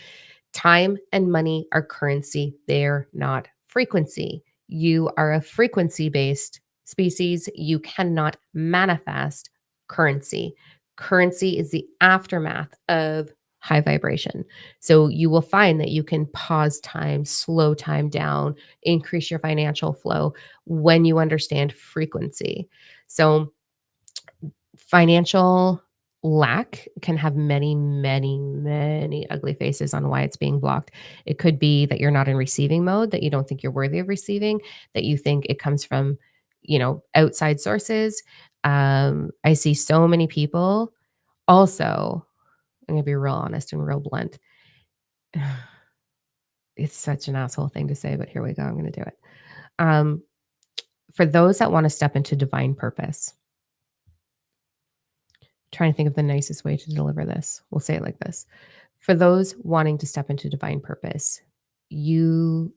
Time and money are currency, they're not frequency. You are a frequency based species. You cannot manifest currency. Currency is the aftermath of high vibration. So you will find that you can pause time, slow time down, increase your financial flow when you understand frequency. So financial lack can have many, many, many ugly faces on why it's being blocked. It could be that you're not in receiving mode, that you don't think you're worthy of receiving, that you think it comes from, outside sources. I see so many people also, I'm gonna be real honest and real blunt. It's such an asshole thing to say, but here we go. I'm gonna do it. Um, for those that want to step into divine purpose, trying to think of the nicest way to deliver this. We'll say it like this. For those wanting to step into divine purpose, you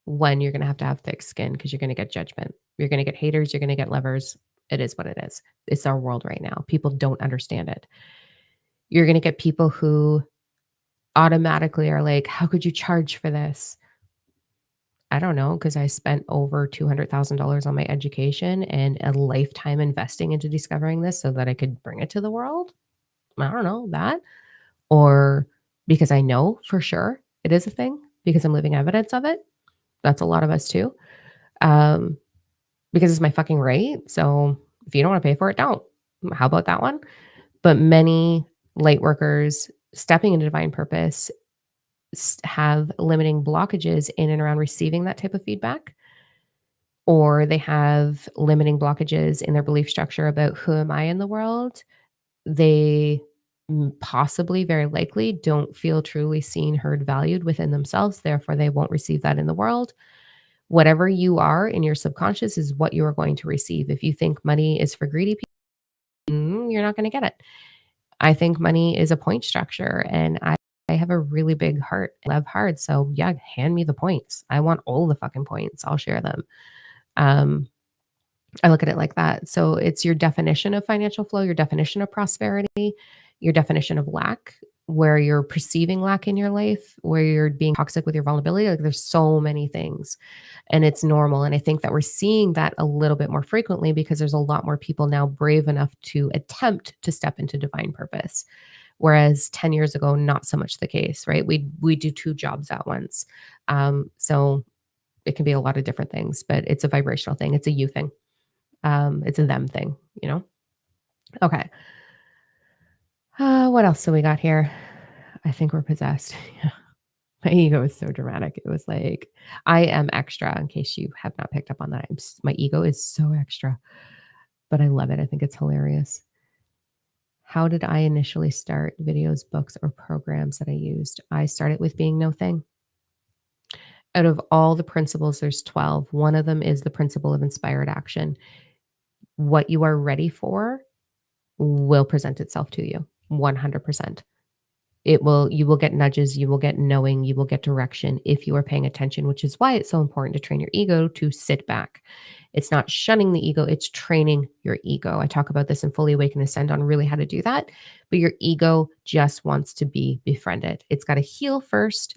one, you're gonna have thick skin because you're gonna get judgment. You're gonna get haters, you're gonna get lovers. It is what it is. It's our world right now. People don't understand it. You're gonna get people who automatically are like, how could you charge for this? I don't know, because I spent over $200,000 on my education and a lifetime investing into discovering this so that I could bring it to the world. I don't know that. Or because I know for sure it is a thing because I'm living evidence of it. That's a lot of us too. Um, because it's my fucking right. So if you don't want to pay for it, don't. How about that one? But many light workers stepping into divine purpose have limiting blockages in and around receiving that type of feedback, or they have limiting blockages in their belief structure about who am I in the world. They possibly, very likely, don't feel truly seen, heard, valued within themselves. Therefore, they won't receive that in the world. Whatever you are in your subconscious is what you are going to receive. If you think money is for greedy people, you're not going to get it. I think money is a point structure, and I have a really big heart. I love hard. So, yeah, hand me the points. I want all the fucking points. I'll share them. Um, I look at it like that. So it's your definition of financial flow, your definition of prosperity, your definition of lack, where you're perceiving lack in your life, where you're being toxic with your vulnerability. Like there's so many things and it's normal. And I think that we're seeing that a little bit more frequently because there's a lot more people now brave enough to attempt to step into divine purpose. Whereas 10 years ago, not so much the case, right? We do two jobs at once. So it can be a lot of different things, but it's a vibrational thing. It's a you thing. It's a them thing, you know? Okay. What else do we got here? I think we're possessed. Yeah. My ego is so dramatic. It was like, I am extra in case you have not picked up on that. My ego is so extra, but I love it. I think it's hilarious. How did I initially start videos, books, or programs that I used? I started with being no thing. Out of all the principles, there's 12. One of them is the principle of inspired action. what you are ready for will present itself to you 100%. You will get nudges, you will get knowing, you will get direction if you are paying attention, which is why it's so important to train your ego to sit back. It's not shunning the ego, it's training your ego. I talk about this in Fully Awake and Ascend on really how to do that, but your ego just wants to be befriended. It's got to heal first.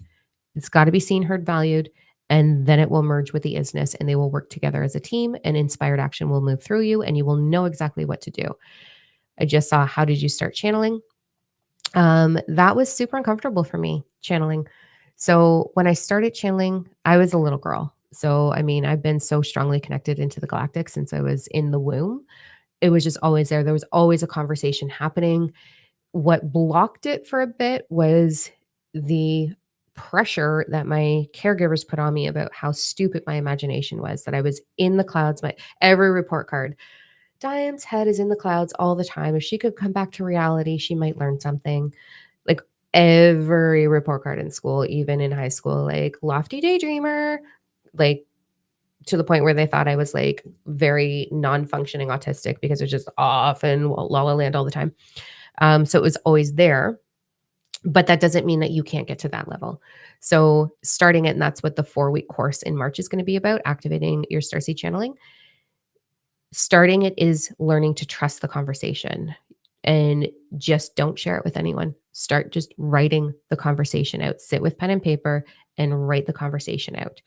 It's got to be seen, heard, valued, and then it will merge with the isness and they will work together as a team and inspired action will move through you and you will know exactly what to do. I just saw How Did You Start Channeling? That was super uncomfortable for me, channeling. So when I started channeling, I was a little girl. So, I mean, I've been so strongly connected into the galactic since I was in the womb. It was just always there. There was always a conversation happening. What blocked it for a bit was the pressure that my caregivers put on me about how stupid my imagination was, that I was in the clouds. My every report card, Diane's head is in the clouds all the time. If she could come back to reality, she might learn something. Like every report card in school, even in high school, like lofty daydreamer, like to the point where they thought I was like very non-functioning autistic because it was just off in La La Land all the time. So it was always there, but that doesn't mean that you can't get to that level. So starting it, and that's what the 4-week course in March is going to be about, activating your starseed channeling. Starting it is learning to trust the conversation and just don't share it with anyone. Start just writing the conversation out. Sit with pen and paper and write the conversation out.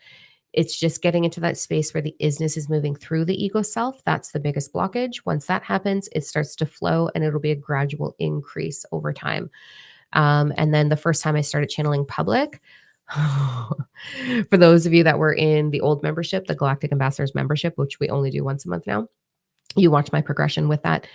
It's just getting into that space where the isness is moving through the ego self. That's the biggest blockage. Once that happens, it starts to flow and it'll be a gradual increase over time. And then the first time I started channeling public, for those of you that were in the old membership, the Galactic Ambassadors membership, which we only do once a month now, you watch my progression with that.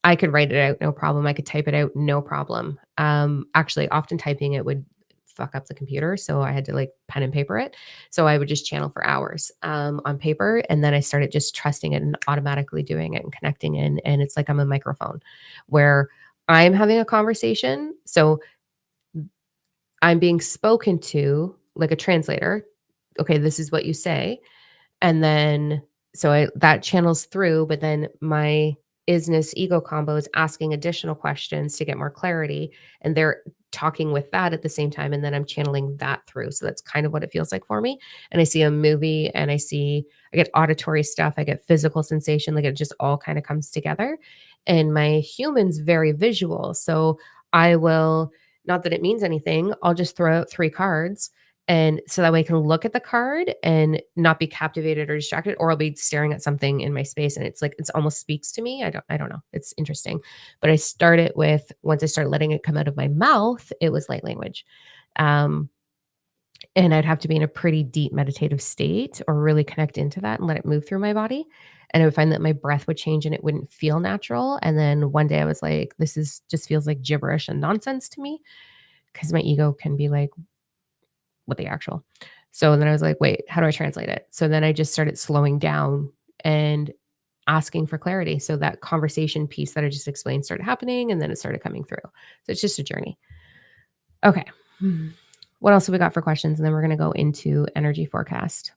I could write it out, no problem. I could type it out, no problem. Actually, often typing it would fuck up the computer, so I had to like pen and paper it. So I would just channel for hours on paper, and then I started just trusting it and automatically doing it and connecting in. And it's like I'm a microphone where I'm having a conversation. So I'm being spoken to like a translator. Okay, this is what you say. And then that channels through, but then my isness ego combo is asking additional questions to get more clarity. And they're talking with that at the same time. And then I'm channeling that through. So that's kind of what it feels like for me. And I see a movie and I get auditory stuff, I get physical sensation, like it just all kind of comes together. And my human's very visual. So I will, not that it means anything, I'll just throw out 3 cards and so that way I can look at the card and not be captivated or distracted, or I'll be staring at something in my space and it's like it's almost speaks to me. I don't know. It's interesting. But I started with once I started letting it come out of my mouth, it was light language. Um, and I'd have to be in a pretty deep meditative state or really connect into that and let it move through my body. And I would find that my breath would change and it wouldn't feel natural. And then one day I was like, this is just feels like gibberish and nonsense to me because my ego can be like, what the actual. So then I was like, wait, how do I translate it? So then I just started slowing down and asking for clarity. So that conversation piece that I just explained started happening and then it started coming through. So it's just a journey. Okay. What else have we got for questions? And then we're going to go into energy forecast.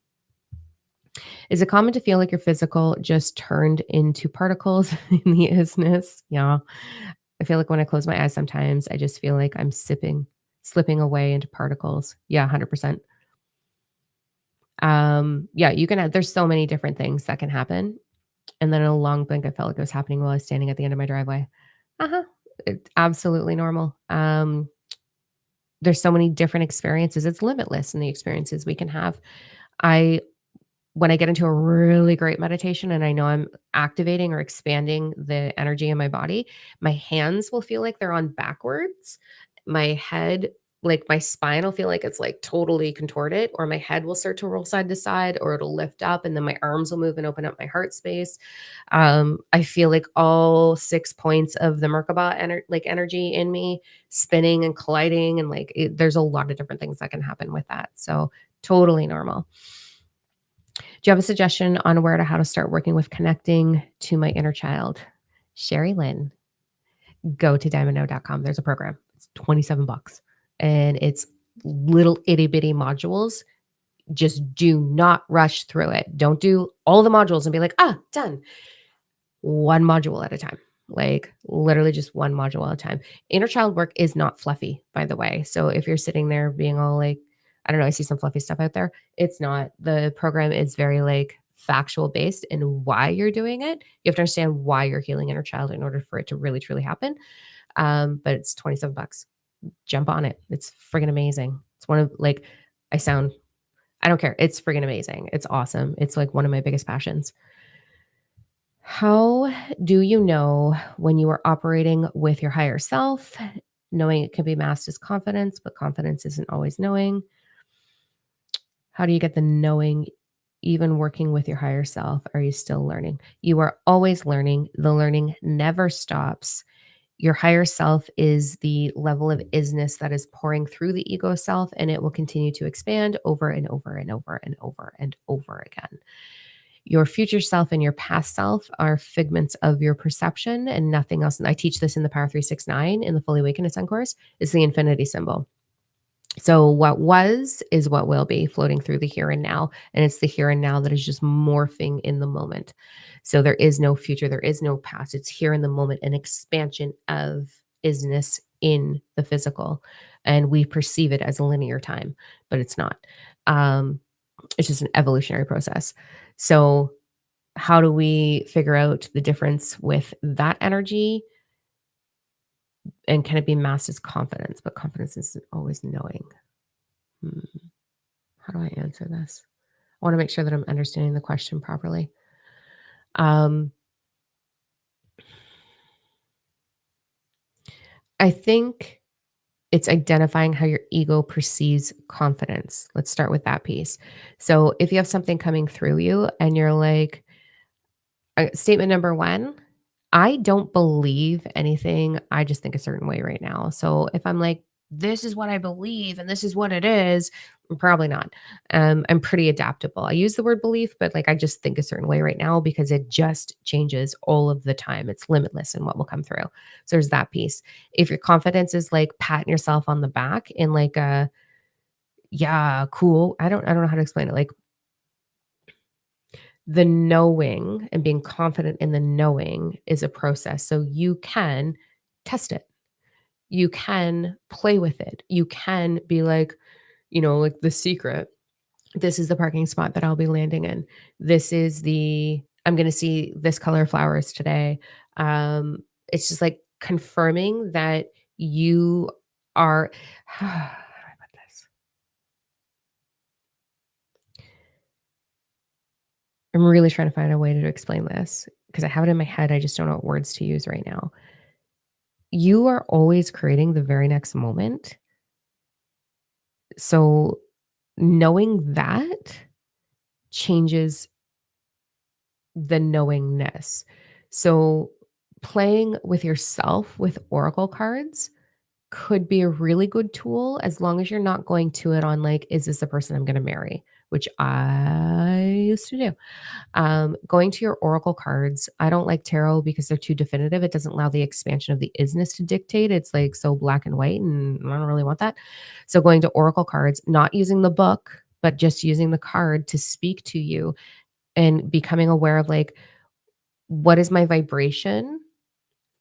Is it common to feel like your physical just turned into particles in the isness? Yeah. I feel like when I close my eyes sometimes, I just feel like I'm slipping away into particles. Yeah, 100%. Yeah, you can have there's so many different things that can happen. And then in a long blink, I felt like it was happening while I was standing at the end of my driveway. Uh-huh. It's absolutely normal. There's so many different experiences. It's limitless in the experiences we can have. I when I get into a really great meditation and I know I'm activating or expanding the energy in my body, my hands will feel like they're on backwards. My head, like my spine will feel like it's like totally contorted, or my head will start to roll side to side, or it'll lift up, and then my arms will move and open up my heart space. I feel like all 6 points of the Merkaba energy in me spinning and colliding, and there's a lot of different things that can happen with that. So totally normal. Do you have a suggestion on where to how to start working with connecting to my inner child? Sherry Lynn, go to diamondno.com. There's a program. It's 27 bucks and it's little itty bitty modules. Just do not rush through it. Don't do all the modules and be like, done. one module at a time, like literally just one module at a time. Inner child work is not fluffy, by the way. So if you're sitting there being all like, I don't know, I see some fluffy stuff out there. It's not. The program is very like factual based in why you're doing it. You have to understand why you're healing inner child in order for it to really truly happen. But it's 27 bucks. Jump on it. It's friggin' amazing. It's one of like I don't care. It's friggin' amazing. It's awesome. It's like one of my biggest passions. How do you know when you are operating with your higher self? Knowing it can be masked as confidence, but confidence isn't always knowing. How do you get the knowing even working with your higher self? Are you still learning? You are always learning. The learning never stops. Your higher self is the level of isness that is pouring through the ego self, and it will continue to expand over and over and over and over and over again. Your future self and your past self are figments of your perception and nothing else. And I teach this in the Power 369 in the Fully Awakened Ascend course. Is the infinity symbol. So what was is what will be floating through the here and now. And it's the here and now that is just morphing in the moment. So there is no future, there is no past. It's here in the moment, an expansion of isness in the physical. And we perceive it as a linear time, but it's not. Um, it's just an evolutionary process. So how do we figure out the difference with that energy? And can it be masked as confidence? But confidence isn't always knowing. Hmm. How do I answer this? I want to make sure that I'm understanding the question properly. Um, I think it's identifying how your ego perceives confidence. Let's start with that piece. So if you have something coming through you and you're like, statement number one, I don't believe anything. I just think a certain way right now. So if I'm like, this is what I believe and this is what it is, probably not. I'm pretty adaptable. I use the word belief, but like I just think a certain way right now because it just changes all of the time. It's limitless in what will come through. So there's that piece. If your confidence is like patting yourself on the back in like a yeah, cool. I don't know how to explain it. Like the knowing and being confident in the knowing is a process. So you can test it. You can play with it. You can be like, like the secret. This is the parking spot that I'll be landing in. I'm going to see this color of flowers today. It's just like confirming that you are, how do I put this? I'm really trying to find a way to explain this because I have it in my head. I just don't know what words to use right now. You are always creating the very next moment. So knowing that changes the knowingness. So playing with yourself with oracle cards could be a really good tool as long as you're not going to it on like, is this the person I'm going to marry? Which I used to do. Going to your oracle cards, I don't like tarot because they're too definitive. It doesn't allow the expansion of the isness to dictate. It's like so black and white, and I don't really want that. So going to oracle cards, not using the book, but just using the card to speak to you and becoming aware of like, what is my vibration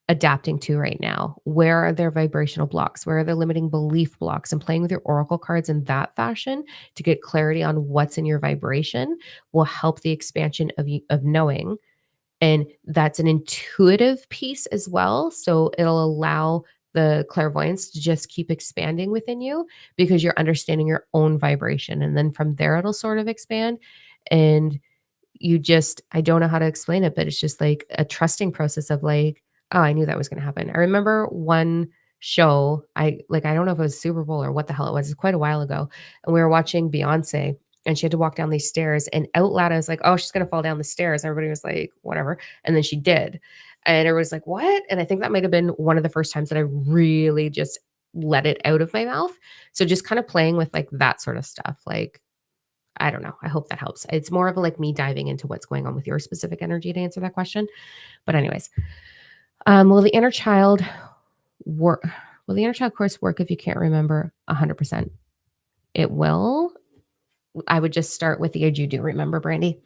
adapting to right now? Where are there vibrational blocks? Where are there limiting belief blocks? And playing with your oracle cards in that fashion to get clarity on what's in your vibration will help the expansion of knowing. And that's an intuitive piece as well. So it'll allow the clairvoyance to just keep expanding within you because you're understanding your own vibration. And then from there, it'll sort of expand. And I don't know how to explain it, but it's just like a trusting process of like, oh, I knew that was going to happen. I remember one show, I don't know if it was Super Bowl or what the hell it was. It's quite a while ago. And we were watching Beyonce and she had to walk down these stairs and out loud, I was like, oh, she's going to fall down the stairs. Everybody was like, whatever. And then she did. And everyone was like, what? And I think that might have been one of the first times that I really just let it out of my mouth. So just kind of playing with like that sort of stuff. Like, I don't know. I hope that helps. It's more of a, like me diving into what's going on with your specific energy to answer that question. But anyways, will the inner child work? Will the inner child course work if you can't remember 100%? It will. I would just start with the age you do remember, Brandy.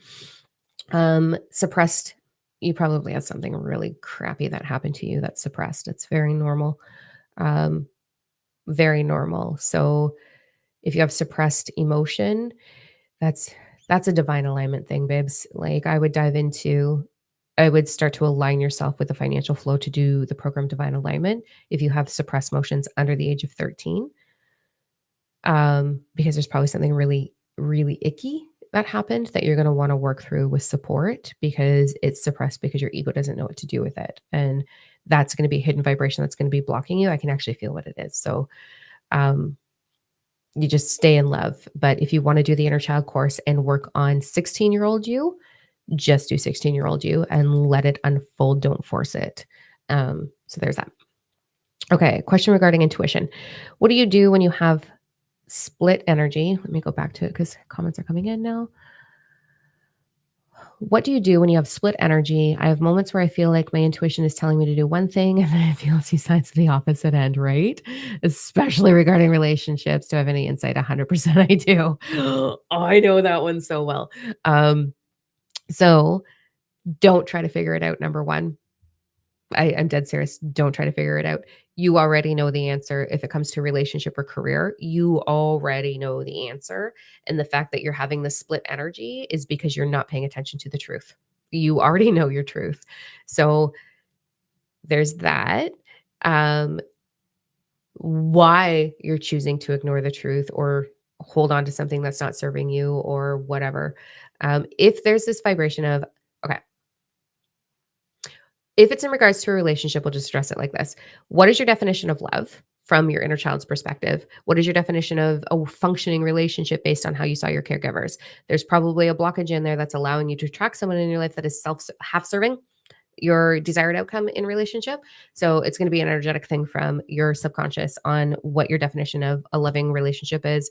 Suppressed. you probably had something really crappy that happened to you that's suppressed. It's very normal. Um, very normal. So if you have suppressed emotion, that's that's a divine alignment thing, babes. Like I would start to align yourself with the financial flow to do the program Divine Alignment if you have suppressed emotions under the age of 13. Because there's probably something really, really icky that happened that you're going to want to work through with support because it's suppressed because your ego doesn't know what to do with it. And that's going to be a hidden vibration that's going to be blocking you. I can actually feel what it is. So, um, you just stay in love. But if you want to do the inner child course and work on 16-year-old you, just do 16-year-old you and let it unfold. Don't force it. So there's that. Okay. Question regarding intuition. What do you do when you have split energy? Let me go back to it because comments are coming in now. What do you do when you have split energy? I have moments where I feel like my intuition is telling me to do one thing, and then I feel two sides of the opposite end, right? Especially regarding relationships. Do I have any insight? 100% I do. I know that one so well. So don't try to figure it out, number one. I'm dead serious. Don't try to figure it out. You already know the answer if it comes to relationship or career. You already know the answer. And the fact that you're having the split energy is because you're not paying attention to the truth. You already know your truth. So there's that. Um, why you're choosing to ignore the truth or hold on to something that's not serving you or whatever. If there's this vibration of, okay, if it's in regards to a relationship, we'll just address it like this. What is your definition of love from your inner child's perspective? What is your definition of a functioning relationship based on how you saw your caregivers? There's probably a blockage in there that's allowing you to attract someone in your life that is self half serving your desired outcome in relationship. So it's going to be an energetic thing from your subconscious on what your definition of a loving relationship is,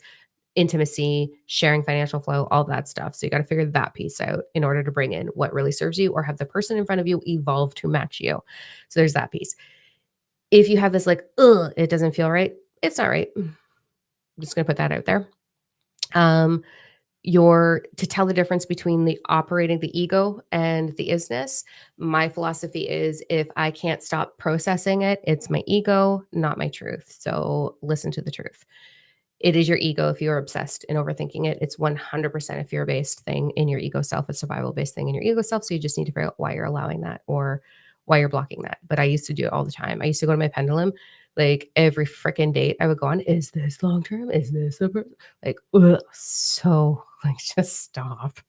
intimacy, sharing financial flow, all that stuff. So you got to figure that piece out in order to bring in what really serves you or have the person in front of you evolve to match you. So there's that piece. If you have this like, ugh, it doesn't feel right, it's not right. I'm just going to put that out there. Your to tell the difference between the operating the ego and the isness, my philosophy is if I can't stop processing it, it's my ego, not my truth. So listen to the truth. It is your ego if you're obsessed and overthinking it. It's 100% a fear-based thing in your ego self, a survival-based thing in your ego self. So you just need to figure out why you're allowing that or why you're blocking that. But I used to do it all the time. I used to go to my pendulum like every freaking date I would go on. Is this long term? Is this like ugh, so like just stop.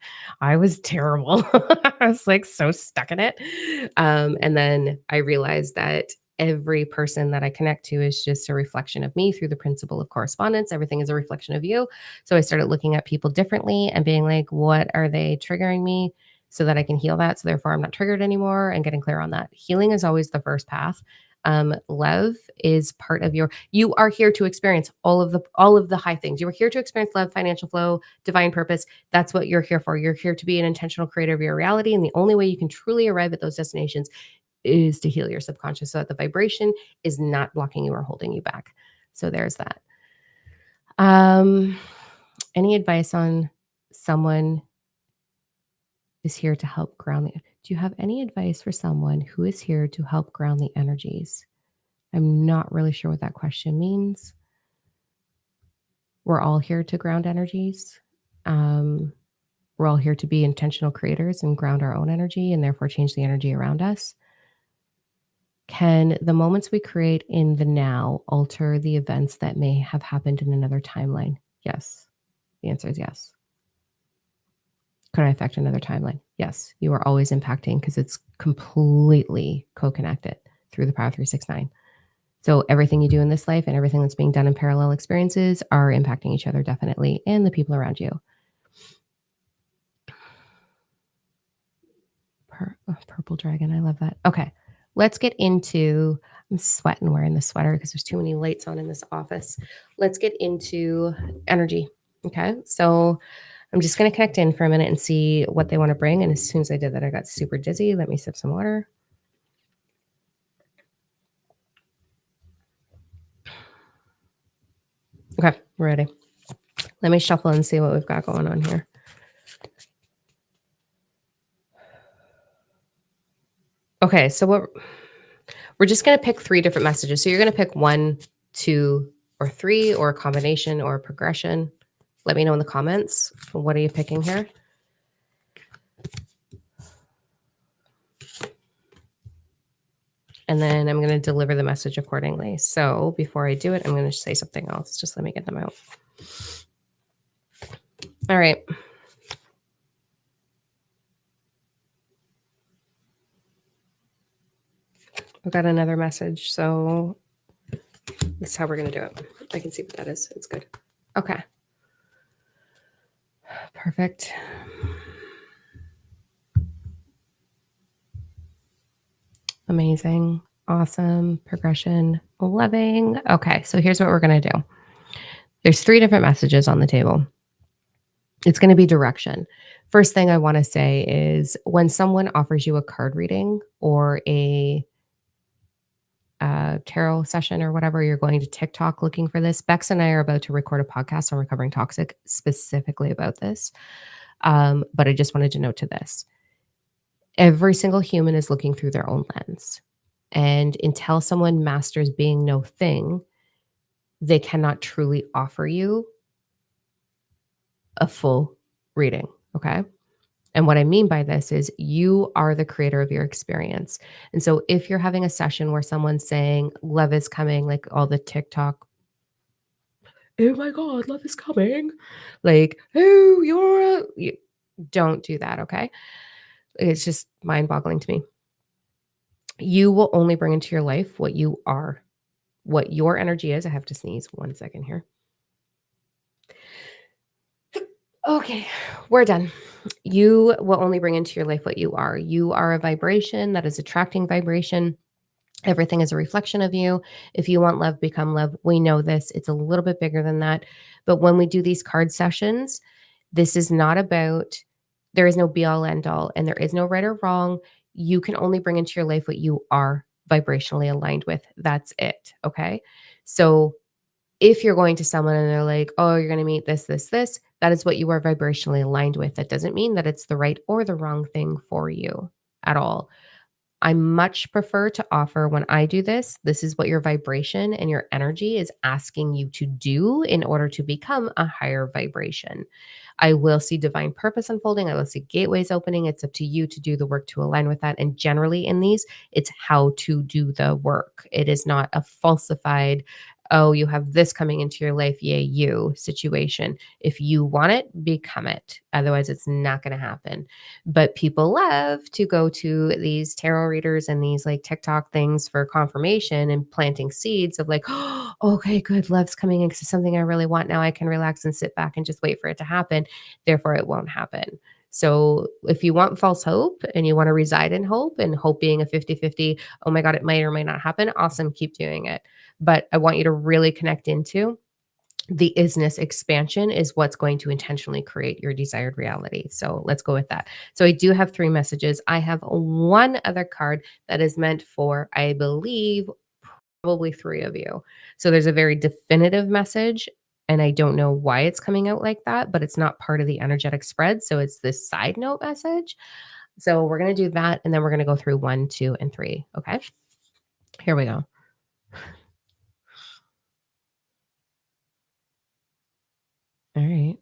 I was terrible. I was like so stuck in it. And then I realized that every person that I connect to is just a reflection of me through the principle of correspondence. Everything is a reflection of you. So I started looking at people differently and being like, what are they triggering me so that I can heal that? So therefore, I'm not triggered anymore and getting clear on that. Healing is always the first path. Love is part of you are here to experience all of the high things. You are here to experience love, financial flow, divine purpose. That's what you're here for. You're here to be an intentional creator of your reality. And the only way you can truly arrive at those destinations is to heal your subconscious so that the vibration is not blocking you or holding you back. So there's that. Um, any advice on someone is here to help ground the do you have any advice for someone who is here to help ground the energies? I'm not really sure what that question means. We're all here to ground energies. Um, we're all here to be intentional creators and ground our own energy and therefore change the energy around us. Can the moments we create in the now alter the events that may have happened in another timeline? Yes. The answer is yes. Could I affect another timeline? Yes. You are always impacting because it's completely co-connected through the power 369. So everything you do in this life and everything that's being done in parallel experiences are impacting each other definitely and the people around you. Purple dragon. I love that. Okay. Let's get into, I'm sweating wearing the sweater because there's too many lights on in this office. Let's get into energy. Okay. So I'm just going to connect in for a minute and see what they want to bring. And as soon as I did that, I got super dizzy. Let me sip some water. Okay. We're ready. Let me shuffle and see what we've got going on here. Okay, so what we're just gonna pick 3 different messages. So you're gonna pick 1, 2, or 3, or a combination or a progression. Let me know in the comments. What are you picking here? And then I'm gonna deliver the message accordingly. So before I do it, I'm gonna say something else. Just let me get them out. All right. I've got another message. So that's how we're gonna do it. I can see what that is. It's good. Okay. Perfect. Amazing. Awesome. Progression. Loving. Okay. So here's what we're gonna do. There's 3 different messages on the table. It's going to be direction. First thing I want to say is when someone offers you a card reading or a tarot session or whatever, you're going to TikTok looking for this. Bex and I are about to record a podcast on recovering toxic specifically about this. But I just wanted to note to this every single human is looking through their own lens. And until someone masters being no thing, they cannot truly offer you a full reading. Okay. And what I mean by this is you are the creator of your experience. And so if you're having a session where someone's saying, love is coming, like all the TikTok, oh my God, love is coming. Like, oh, don't do that. Okay. It's just mind boggling to me. You will only bring into your life what you are, what your energy is. I have to sneeze 1 second here. Okay, we're done. You will only bring into your life what you are. You are a vibration that is attracting vibration. Everything is a reflection of you. If you want love, become love. We know this. It's a little bit bigger than that. But when we do these card sessions, this is not about, there is no be all end all, and there is no right or wrong. You can only bring into your life what you are vibrationally aligned with. That's it. Okay. So if you're going to someone and they're like, oh, you're going to meet this, that is what you are vibrationally aligned with. That doesn't mean that it's the right or the wrong thing for you at all. I much prefer to offer when I do this, this is what your vibration and your energy is asking you to do in order to become a higher vibration. I will see divine purpose unfolding. I will see gateways opening. It's up to you to do the work to align with that. And generally, in these, it's how to do the work. It is not a falsified, oh, you have this coming into your life, yay, you situation. If you want it, become it. Otherwise, it's not going to happen. But people love to go to these tarot readers and these like TikTok things for confirmation and planting seeds of like, oh, okay, good, love's coming into something I really want. Now I can relax and sit back and just wait for it to happen. Therefore, it won't happen. So if you want false hope and you want to reside in hope, and hope being a 50-50, oh my God, it might or might not happen, awesome, keep doing it. But I want you to really connect into the isness expansion is what's going to intentionally create your desired reality. So let's go with that. So I do have 3 messages. I have one other card that is meant for, I believe, probably 3 of you. So there's a very definitive message. And I don't know why it's coming out like that, but it's not part of the energetic spread. So it's this side note message. So we're going to do that. And then we're going to go through 1, 2, and 3. Okay. Here we go. All right.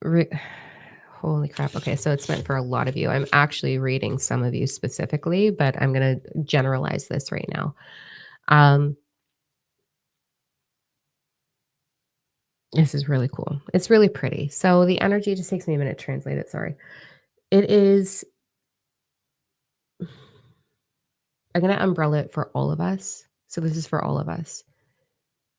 Re- Holy crap. Okay, so it's meant for a lot of you. I'm actually reading some of you specifically, but I'm going to generalize this right now. Um, this is really cool. It's really pretty. So the energy just takes me a minute to translate it. Sorry. It is, I'm going to umbrella it for all of us. So this is for all of us.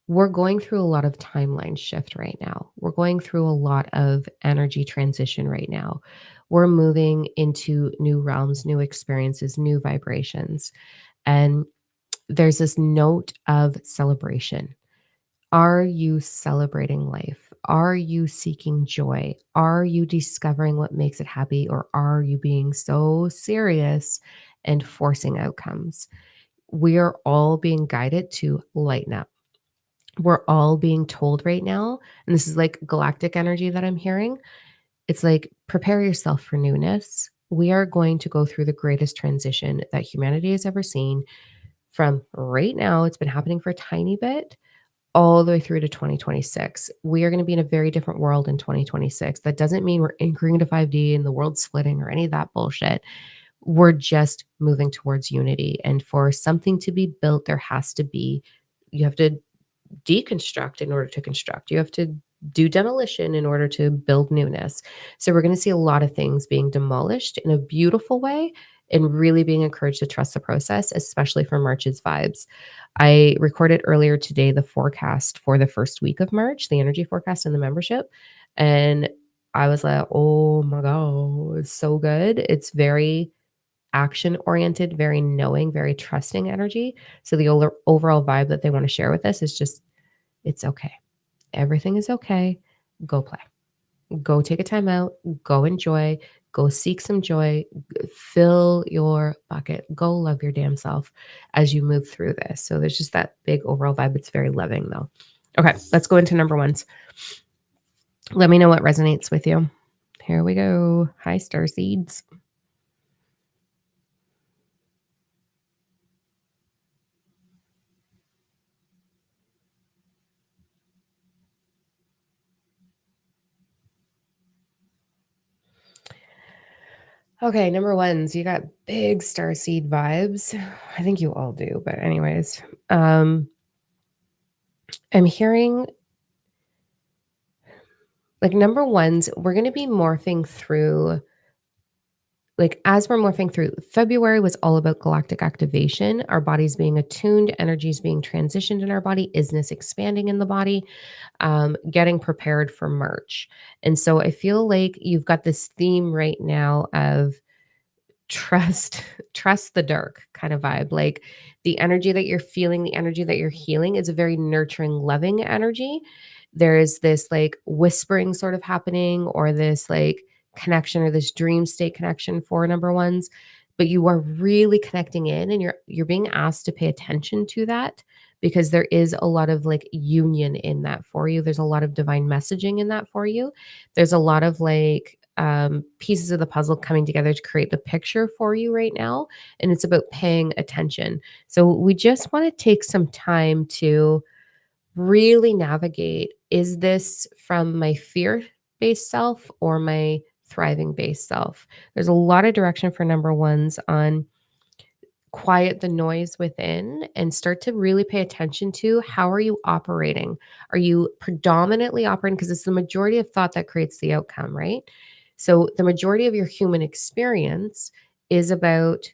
We're going through a lot of timeline shift right now. We're going through a lot of energy transition right now. We're moving into new realms, new experiences, new vibrations. And there's this note of celebration. Are you celebrating life? Are you seeking joy? Are you discovering what makes it happy? Or are you being so serious and forcing outcomes? We are all being guided to lighten up. We're all being told right now, and this is like galactic energy that I'm hearing. It's like, prepare yourself for newness. We are going to go through the greatest transition that humanity has ever seen from right now. It's been happening for a tiny bit all the way through to 2026. We are going to be in a very different world in 2026. That doesn't mean we're anchoring into 5D and the world's splitting or any of that bullshit. We're just moving towards unity. And for something to be built, there has to be, you have to deconstruct in order to construct. You have to do demolition in order to build newness. So we're going to see a lot of things being demolished in a beautiful way and really being encouraged to trust the process, especially for March's vibes. I recorded earlier today the forecast for the first week of March, the energy forecast and the membership. And I was like, oh my God, it's so good. It's very action oriented, very knowing, very trusting energy. So the overall vibe that they want to share with us is just, it's okay. Everything is okay. Go play. Go take a time out. Go enjoy. Go seek some joy. Fill your bucket. Go love your damn self as you move through this. So there's just that big overall vibe. It's very loving though. Okay, let's go into number ones. Let me know what resonates with you. Here we go. Hi, star seeds. Okay, number ones, you got big star seed vibes. I think you all do, but anyways, I'm hearing like number ones, we're going to be morphing through, like as we're morphing through. February was all about galactic activation, our bodies being attuned, energies being transitioned in our body, isness expanding in the body, getting prepared for March. And so I feel like you've got this theme right now of trust trust the dark kind of vibe. Like the energy that you're feeling, the energy that you're healing is a very nurturing, loving energy. There is this like whispering sort of happening, or this like connection, or this dream state connection for number ones, but you are really connecting in, and you're being asked to pay attention to that, because there is a lot of like union in that for you. There's a lot of divine messaging in that for you. There's a lot of like pieces of the puzzle coming together to create the picture for you right now. And it's about paying attention. So we just want to take some time to really navigate, is this from my fear based self or my thriving based self? There's a lot of direction for number ones on quiet the noise within and start to really pay attention to, how are you operating? Are you predominantly operating, because it's the majority of thought that creates the outcome, right? So the majority of your human experience is about,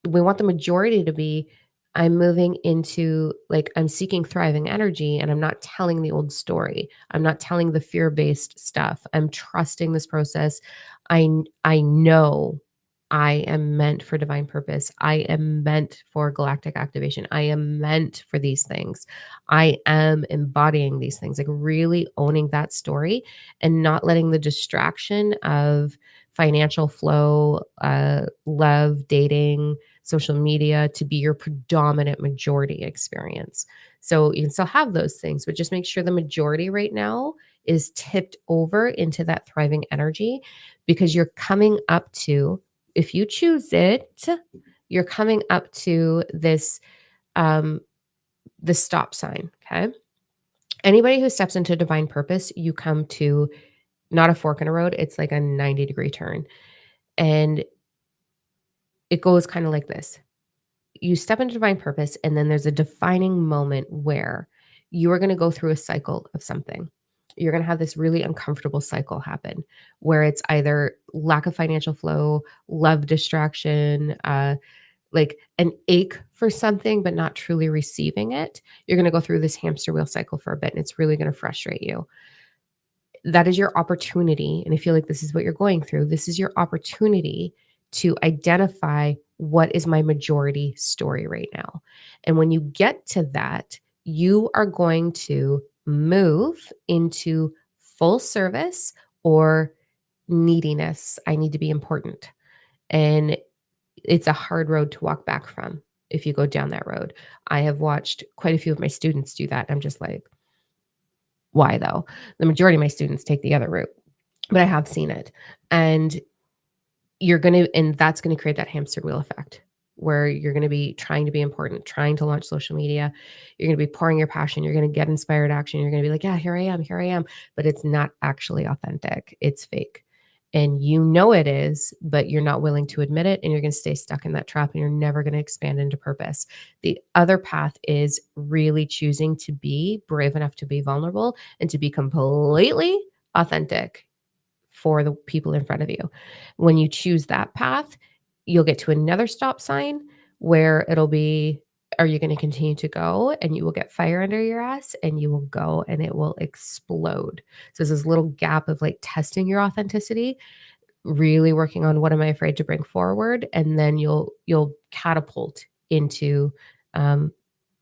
we want the majority to be, I'm moving into like, I'm seeking thriving energy and I'm not telling the old story. I'm not telling the fear-based stuff. I'm trusting this process. I know I am meant for divine purpose. I am meant for galactic activation. I am meant for these things. I am embodying these things, like really owning that story and not letting the distraction of financial flow, love, dating, social media to be your predominant majority experience. So you can still have those things, but just make sure the majority right now is tipped over into that thriving energy, because you're coming up to, if you choose it, you're coming up to this um the stop sign, okay? Anybody who steps into divine purpose, you come to not a fork in a road, it's like a 90-degree turn. And it goes kind of like this. You step into divine purpose, and then there's a defining moment where you are going to go through a cycle of something. You're going to have this really uncomfortable cycle happen, where it's either lack of financial flow, love distraction, like an ache for something, but not truly receiving it. You're going to go through this hamster wheel cycle for a bit, and it's really going to frustrate you. That is your opportunity. And I feel like this is what you're going through. This is your opportunity to identify, what is my majority story right now. And when you get to that, you are going to move into full service or neediness. I need to be important. And it's a hard road to walk back from if you go down that road. I have watched quite a few of my students do that. I'm just like, why though? The majority of my students take the other route. but I have seen it. And and that's gonna create that hamster wheel effect where you're gonna be trying to be important, trying to launch social media. You're gonna be pouring your passion, you're gonna get inspired action, you're gonna be like, "Yeah, here I am," but it's not actually authentic, it's fake. And you know it is, but you're not willing to admit it, and you're gonna stay stuck in that trap, and you're never gonna expand into purpose. The other path is really choosing to be brave enough to be vulnerable and to be completely authentic for the people in front of you. When you choose that path, you'll get to another stop sign where it'll be, are you going to continue to go? And you will get fire under your ass and you will go and it will explode. So there's this little gap of like testing your authenticity, really working on what am I afraid to bring forward, and then you'll catapult into um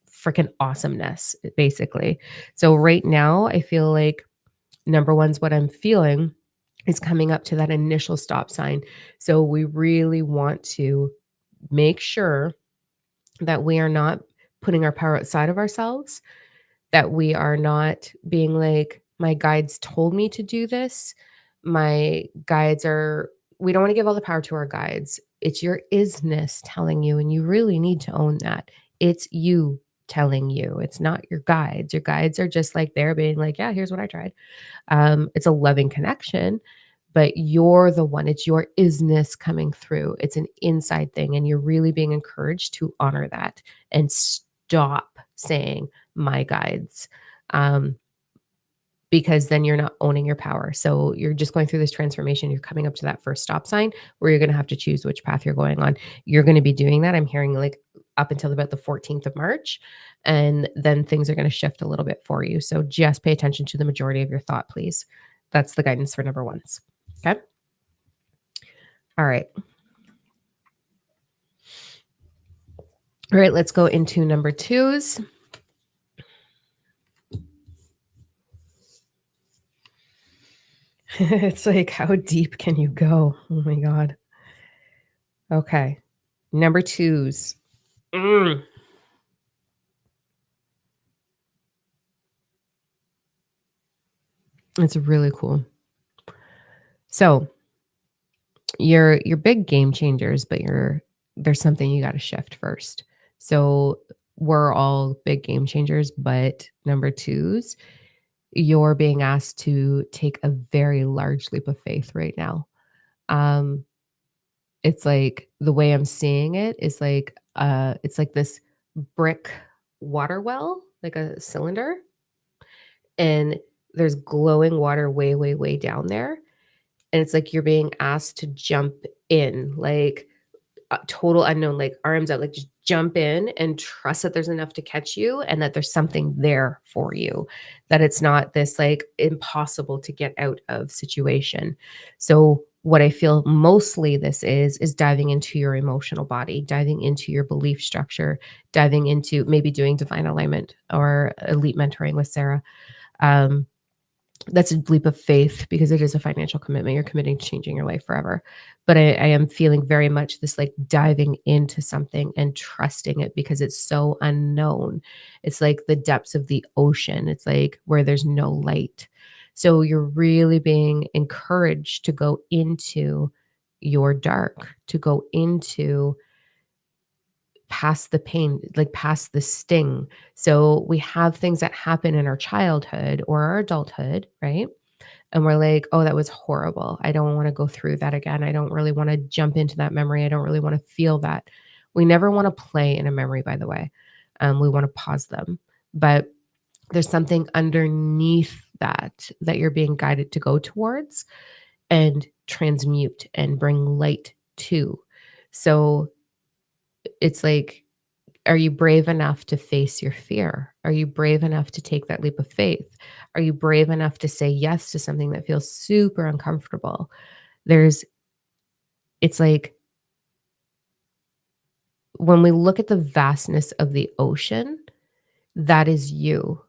freaking awesomeness basically. So right now I feel like number one's what I'm feeling is coming up to that initial stop sign. So we really want to make sure that we are not putting our power outside of ourselves, that we are not being like, my guides told me to do this. My guides are, we don't want to give all the power to our guides. It's your isness telling you, and you really need to own that. It's you telling you. It's not your guides. Your guides are just like they're being like, yeah, here's what I tried. It's a loving connection, but you're the one, it's your isness coming through. It's an inside thing, and you're really being encouraged to honor that and stop saying my guides. Um, because then you're not owning your power. So you're just going through this transformation. You're coming up to that first stop sign where you're going to have to choose which path you're going on. You're going to be doing that. I'm hearing like up until about the 14th of March. And then things are going to shift a little bit for you. So just pay attention to the majority of your thought, please. That's the guidance for number ones. Okay. All right. All right. Let's go into number twos. It's like, how deep can you go? Oh my God. Okay. Number twos. Mm. It's really cool. So you're big game changers, but there's something you got to shift first. So we're all big game changers, but number twos, you're being asked to take a very large leap of faith right now. Um, it's like the way I'm seeing it is like it's like this brick water well, like a cylinder, and there's glowing water way, way, way down there. And it's like you're being asked to jump in, like total unknown, like arms out, like just jump in and trust that there's enough to catch you and that there's something there for you, that it's not this like impossible to get out of situation. So what I feel mostly this is diving into your emotional body, diving into your belief structure, diving into maybe doing divine alignment or elite mentoring with Sarah. Um, that's a leap of faith because it is a financial commitment. You're committing to changing your life forever. But I am feeling very much this like diving into something and trusting it because it's so unknown. It's like the depths of the ocean. It's like where there's no light. So you're really being encouraged to go into your dark, to go into past the pain, like past the sting. So we have things that happen in our childhood or our adulthood, right? And we're like, "Oh, that was horrible. I don't wanna go through that again. I don't really wanna jump into that memory. I don't really wanna feel that." We never wanna play in a memory, by the way. We wanna pause them. But there's something underneath that, that you're being guided to go towards and transmute and bring light to. So, it's like, are you brave enough to face your fear? Are you brave enough to take that leap of faith? Are you brave enough to say yes to something that feels super uncomfortable? There's it's like when we look at the vastness of the ocean, that is you.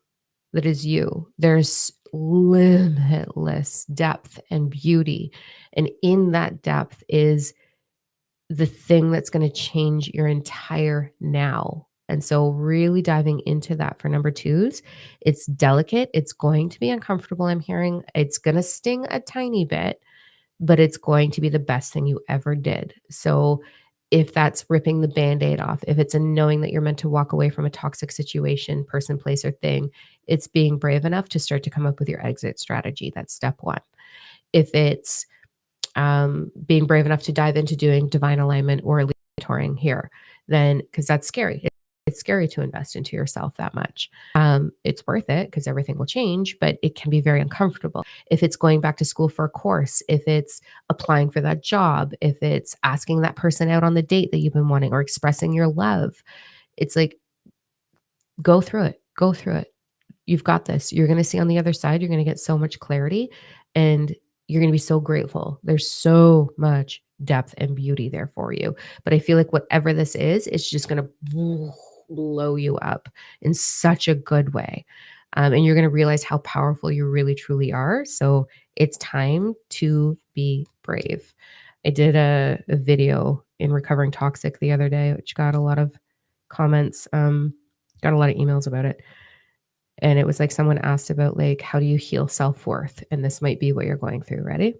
That is you. There's limitless depth and beauty. And in that depth is the thing that's going to change your entire now. And so really diving into that for number 2s, it's delicate, it's going to be uncomfortable, I'm hearing. It's gonna sting a tiny bit, but it's going to be the best thing you ever did. So if that's ripping the Band-Aid off, if it's a knowing that you're meant to walk away from a toxic situation, person, place, or thing, it's being brave enough to start to come up with your exit strategy. That's step 1. If it's being brave enough to dive into doing divine alignment or elite touring here, then because that's scary. It's scary to invest into yourself that much. It's worth it because everything will change, but it can be very uncomfortable. If it's going back to school for a course, if it's applying for that job, if it's asking that person out on the date that you've been wanting or expressing your love, it's like, go through it. Go through it. You've got this. You're going to see on the other side, you're going to get so much clarity and you're going to be so grateful. There's so much depth and beauty there for you. But I feel like whatever this is, it's just going to blow you up in such a good way. And you're going to realize how powerful you really, truly are. So it's time to be brave. I did a video in Recovering Toxic the other day, which got a lot of comments, got a lot of emails about it. And it was like someone asked about like, how do you heal self-worth? And this might be what you're going through. Ready?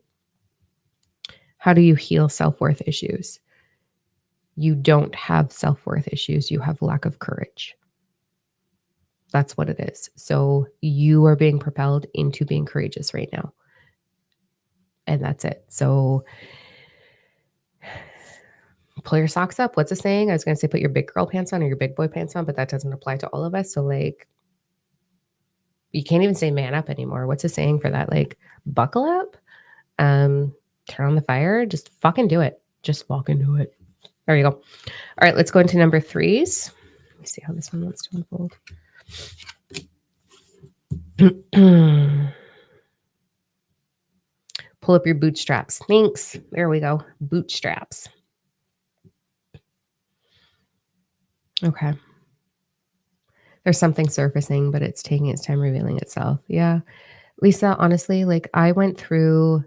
How do you heal self-worth issues? You don't have self-worth issues. You have lack of courage. That's what it is. So you are being propelled into being courageous right now. And that's it. So pull your socks up. What's the saying? I was going to say put your big girl pants on or your big boy pants on, but that doesn't apply to all of us. So like, you can't even say man up anymore. What's the saying for that? Like buckle up, turn on the fire, just fucking do it. Just fucking do it. There you go. All right, let's go into number 3s. Let me see how this one wants to unfold. Pull up your bootstraps. Thanks. There we go. Bootstraps. Okay. There's something surfacing, but it's taking its time revealing itself. Yeah. Lisa, honestly, like I went through,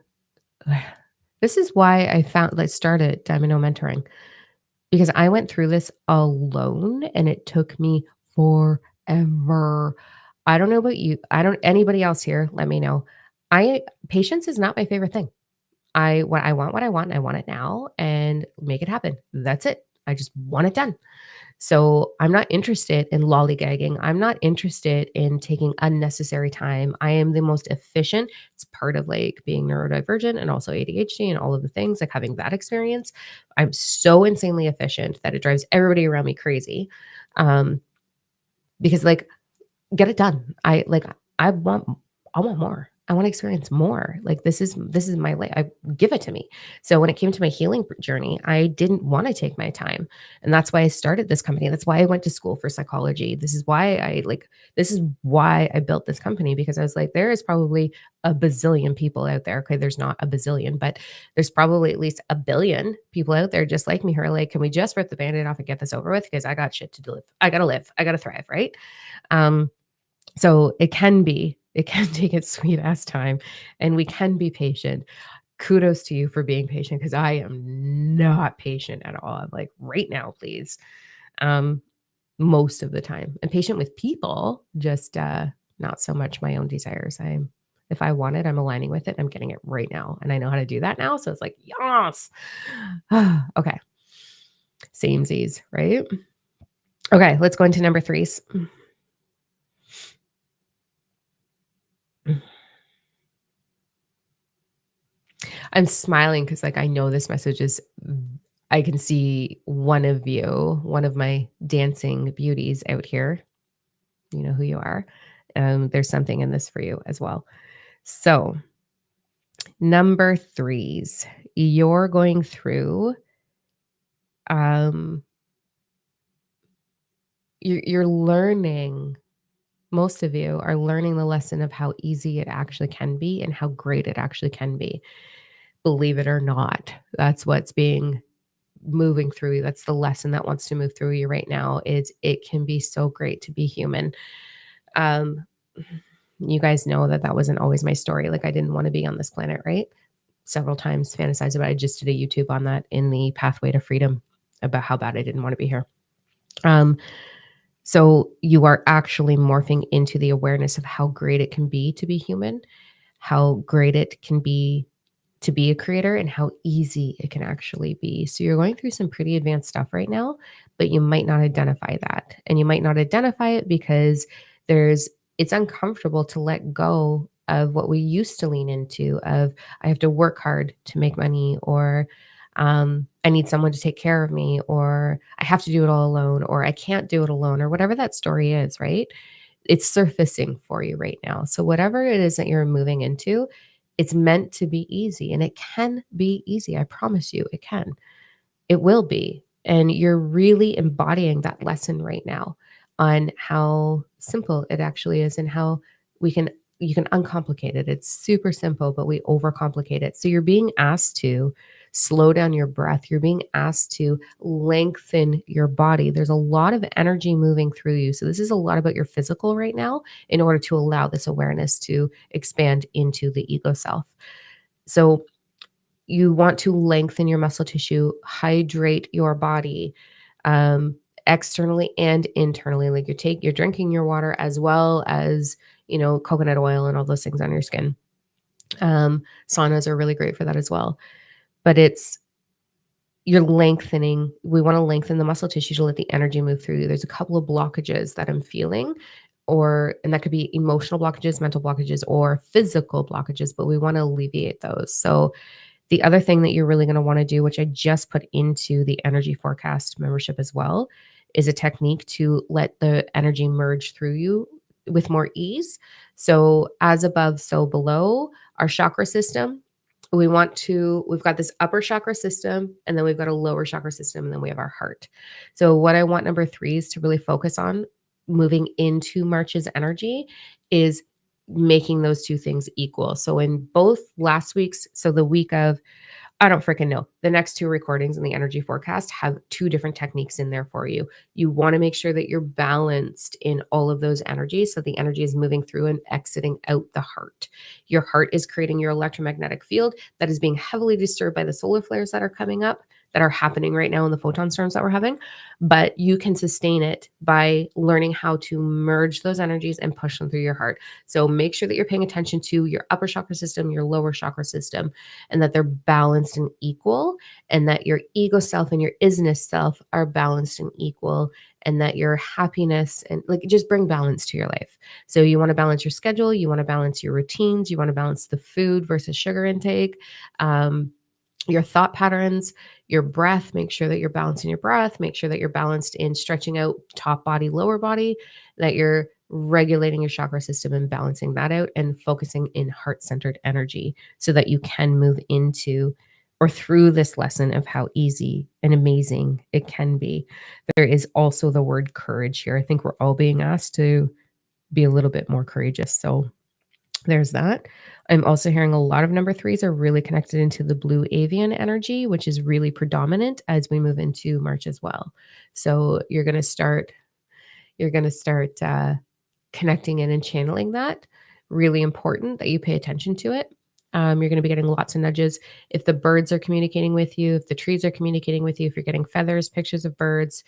this is why I started Diamond Mentoring, because I went through this alone and it took me forever. I don't know about you. Anybody else here, let me know. Patience is not my favorite thing. I want what I want and I want it now and make it happen. That's it. I just want it done. So I'm not interested in lollygagging. I'm not interested in taking unnecessary time. I am the most efficient. It's part of like being neurodivergent and also ADHD and all of the things, like having that experience. I'm so insanely efficient that it drives everybody around me crazy. Because like, get it done. I want more. I want to experience more. Like this is my life. Give it to me. So when it came to my healing journey, I didn't want to take my time. And that's why I started this company. That's why I went to school for psychology. This is why I built this company, because I was like, there is probably a bazillion people out there. Okay, there's not a bazillion, but there's probably at least a billion people out there just like me who are like, can we just rip the Band-Aid off and get this over with? Because I got shit to live. I gotta live. I gotta thrive, right? So it can take its sweet ass time and we can be patient. Kudos to you for being patient, because I am not patient at all. I'm like, right now, please. Most of the time. I'm patient with people, just not so much my own desires. If I want it, I'm aligning with it. I'm getting it right now. And I know how to do that now. So it's like, yes. Okay. Samesies, right? Okay, let's go into number 3s. I'm smiling because like I know this message is, I can see one of you, one of my dancing beauties out here. You know who you are. There's something in this for you as well. So number 3s, you're going through, you're learning, most of you are learning the lesson of how easy it actually can be and how great it actually can be. Believe it or not, that's what's being moving through you. That's the lesson that wants to move through you right now, is it can be so great to be human. You guys know that wasn't always my story. Like I didn't want to be on this planet, right? Several times fantasized about it. I just did a YouTube on that in the Pathway to Freedom about how bad I didn't want to be here. So you are actually morphing into the awareness of how great it can be to be human, how great it can be to be a creator, and how easy it can actually be. So you're going through some pretty advanced stuff right now, but you might not identify that. And you might not identify it because there's it's uncomfortable to let go of what we used to lean into of I have to work hard to make money, or I need someone to take care of me, or I have to do it all alone, or I can't do it alone, or whatever that story is, right? It's surfacing for you right now. So whatever it is that you're moving into, it's meant to be easy, and it can be easy. I promise you it can. It will be. And you're really embodying that lesson right now on how simple it actually is and how we can you can uncomplicate it. It's super simple, but we overcomplicate it. So you're being asked to slow down your breath. You're being asked to lengthen your body. There's a lot of energy moving through you. So this is a lot about your physical right now in order to allow this awareness to expand into the ego self. So you want to lengthen your muscle tissue, hydrate your body, um, externally and internally. Like you're drinking your water as well as, coconut oil and all those things on your skin. Saunas are really great for that as well. But you're lengthening. We want to lengthen the muscle tissue to let the energy move through you. There's a couple of blockages that I'm feeling, and that could be emotional blockages, mental blockages, or physical blockages, but we want to alleviate those. So the other thing that you're really going to want to do, which I just put into the energy forecast membership as well, is a technique to let the energy merge through you with more ease. So, as above, so below, our chakra system, we've got this upper chakra system, and then we've got a lower chakra system, and then we have our heart. So, what I want number three is to really focus on moving into March's energy is making those two things equal. So in both last week's, so the week of, I don't freaking know. The next two recordings in the energy forecast have two different techniques in there for you. You want to make sure that you're balanced in all of those energies. So the energy is moving through and exiting out the heart. Your heart is creating your electromagnetic field that is being heavily disturbed by the solar flares that are coming up, that are happening right now in the photon storms that we're having. But you can sustain it by learning how to merge those energies and push them through your heart. So make sure that you're paying attention to your upper chakra system, your lower chakra system, and that they're balanced and equal, and that your ego self and your isness self are balanced and equal, and that your happiness and like just bring balance to your life. So you want to balance your schedule, you want to balance your routines, you want to balance the food versus sugar intake, your thought patterns, your breath. Make sure that you're balancing your breath, make sure that you're balanced in stretching out top body, lower body, that you're regulating your chakra system and balancing that out and focusing in heart-centered energy so that you can move into or through this lesson of how easy and amazing it can be. There is also the word courage here. I think we're all being asked to be a little bit more courageous. So there's that. I'm also hearing a lot of number threes are really connected into the blue avian energy, which is really predominant as we move into March as well. So you're going to start connecting in and channeling that. Really important that you pay attention to it. You're going to be getting lots of nudges. If the birds are communicating with you, if the trees are communicating with you, if you're getting feathers, pictures of birds,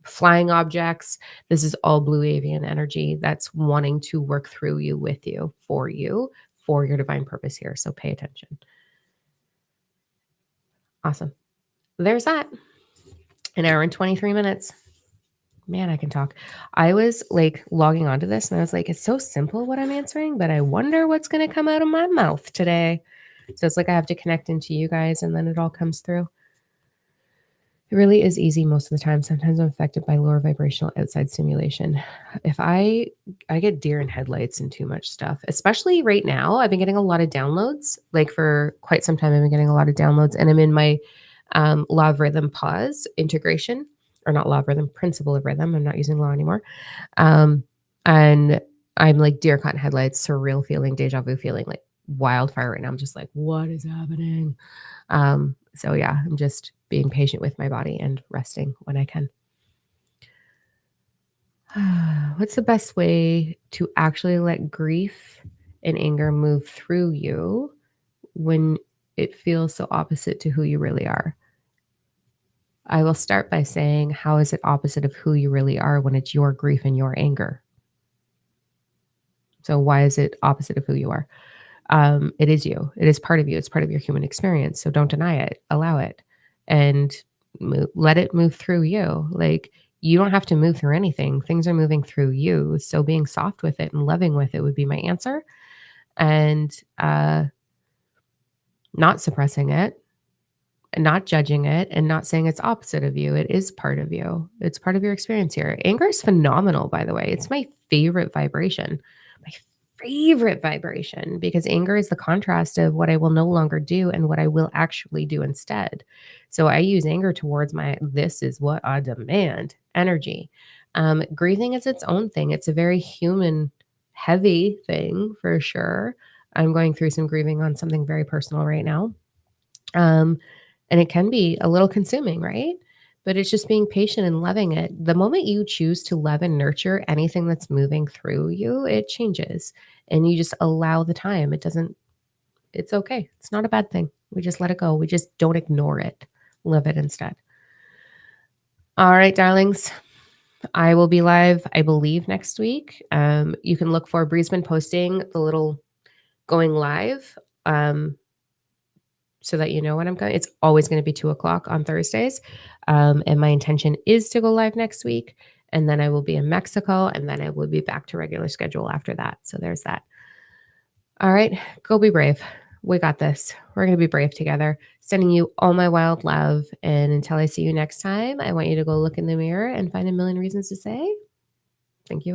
flying objects, this is all blue avian energy that's wanting to work through you, with you, for your divine purpose here. So pay attention. Awesome. There's that. An hour and 23 minutes. Man, I can talk. I was like logging onto this and I was like, it's so simple what I'm answering, but I wonder what's going to come out of my mouth today. So it's like I have to connect into you guys and then it all comes through. It really is easy most of the time. Sometimes I'm affected by lower vibrational outside stimulation. If I get deer in headlights and too much stuff, especially right now, I've been getting a lot of downloads. Like for quite some time, I've been getting a lot of downloads, and I'm in my law of rhythm pause integration, or not law of rhythm, principle of rhythm. I'm not using law anymore. And I'm like deer caught in headlights, surreal feeling, deja vu feeling, like wildfire right now. I'm just like, what is happening? So yeah, I'm just being patient with my body and resting when I can. What's the best way to actually let grief and anger move through you when it feels so opposite to who you really are? I will start by saying, how is it opposite of who you really are when it's your grief and your anger? So why is it opposite of who you are? It is you. It is part of you. It's part of your human experience. So don't deny it. Allow it, and let it move through you. Like, you don't have to move through anything. Things are moving through you. So being soft with it and loving with it would be my answer, and not suppressing it, and not judging it, and not saying it's opposite of you. It is part of you. It's part of your experience here. Anger is phenomenal, by the way. It's my favorite vibration. My favorite vibration, because anger is the contrast of what I will no longer do and what I will actually do instead. So I use anger towards my this is what I demand energy. Grieving is its own thing. It's a very human, heavy thing for sure. I'm going through some grieving on something very personal right now. Um, and it can be a little consuming, right? But it's just being patient and loving it. The moment you choose to love and nurture anything that's moving through you, it changes. And you just allow the time. It's okay. It's not a bad thing. We just let it go. We just don't ignore it. Live it instead. All right, darlings. I will be live, I believe, next week. You can look for Bree's been posting the little going live. So that you know when I'm going. It's always going to be 2 o'clock on Thursdays. And my intention is to go live next week. And then I will be in Mexico. And then I will be back to regular schedule after that. So there's that. All right. Go be brave. We got this. We're going to be brave together. Sending you all my wild love. And until I see you next time, I want you to go look in the mirror and find a million reasons to say, thank you.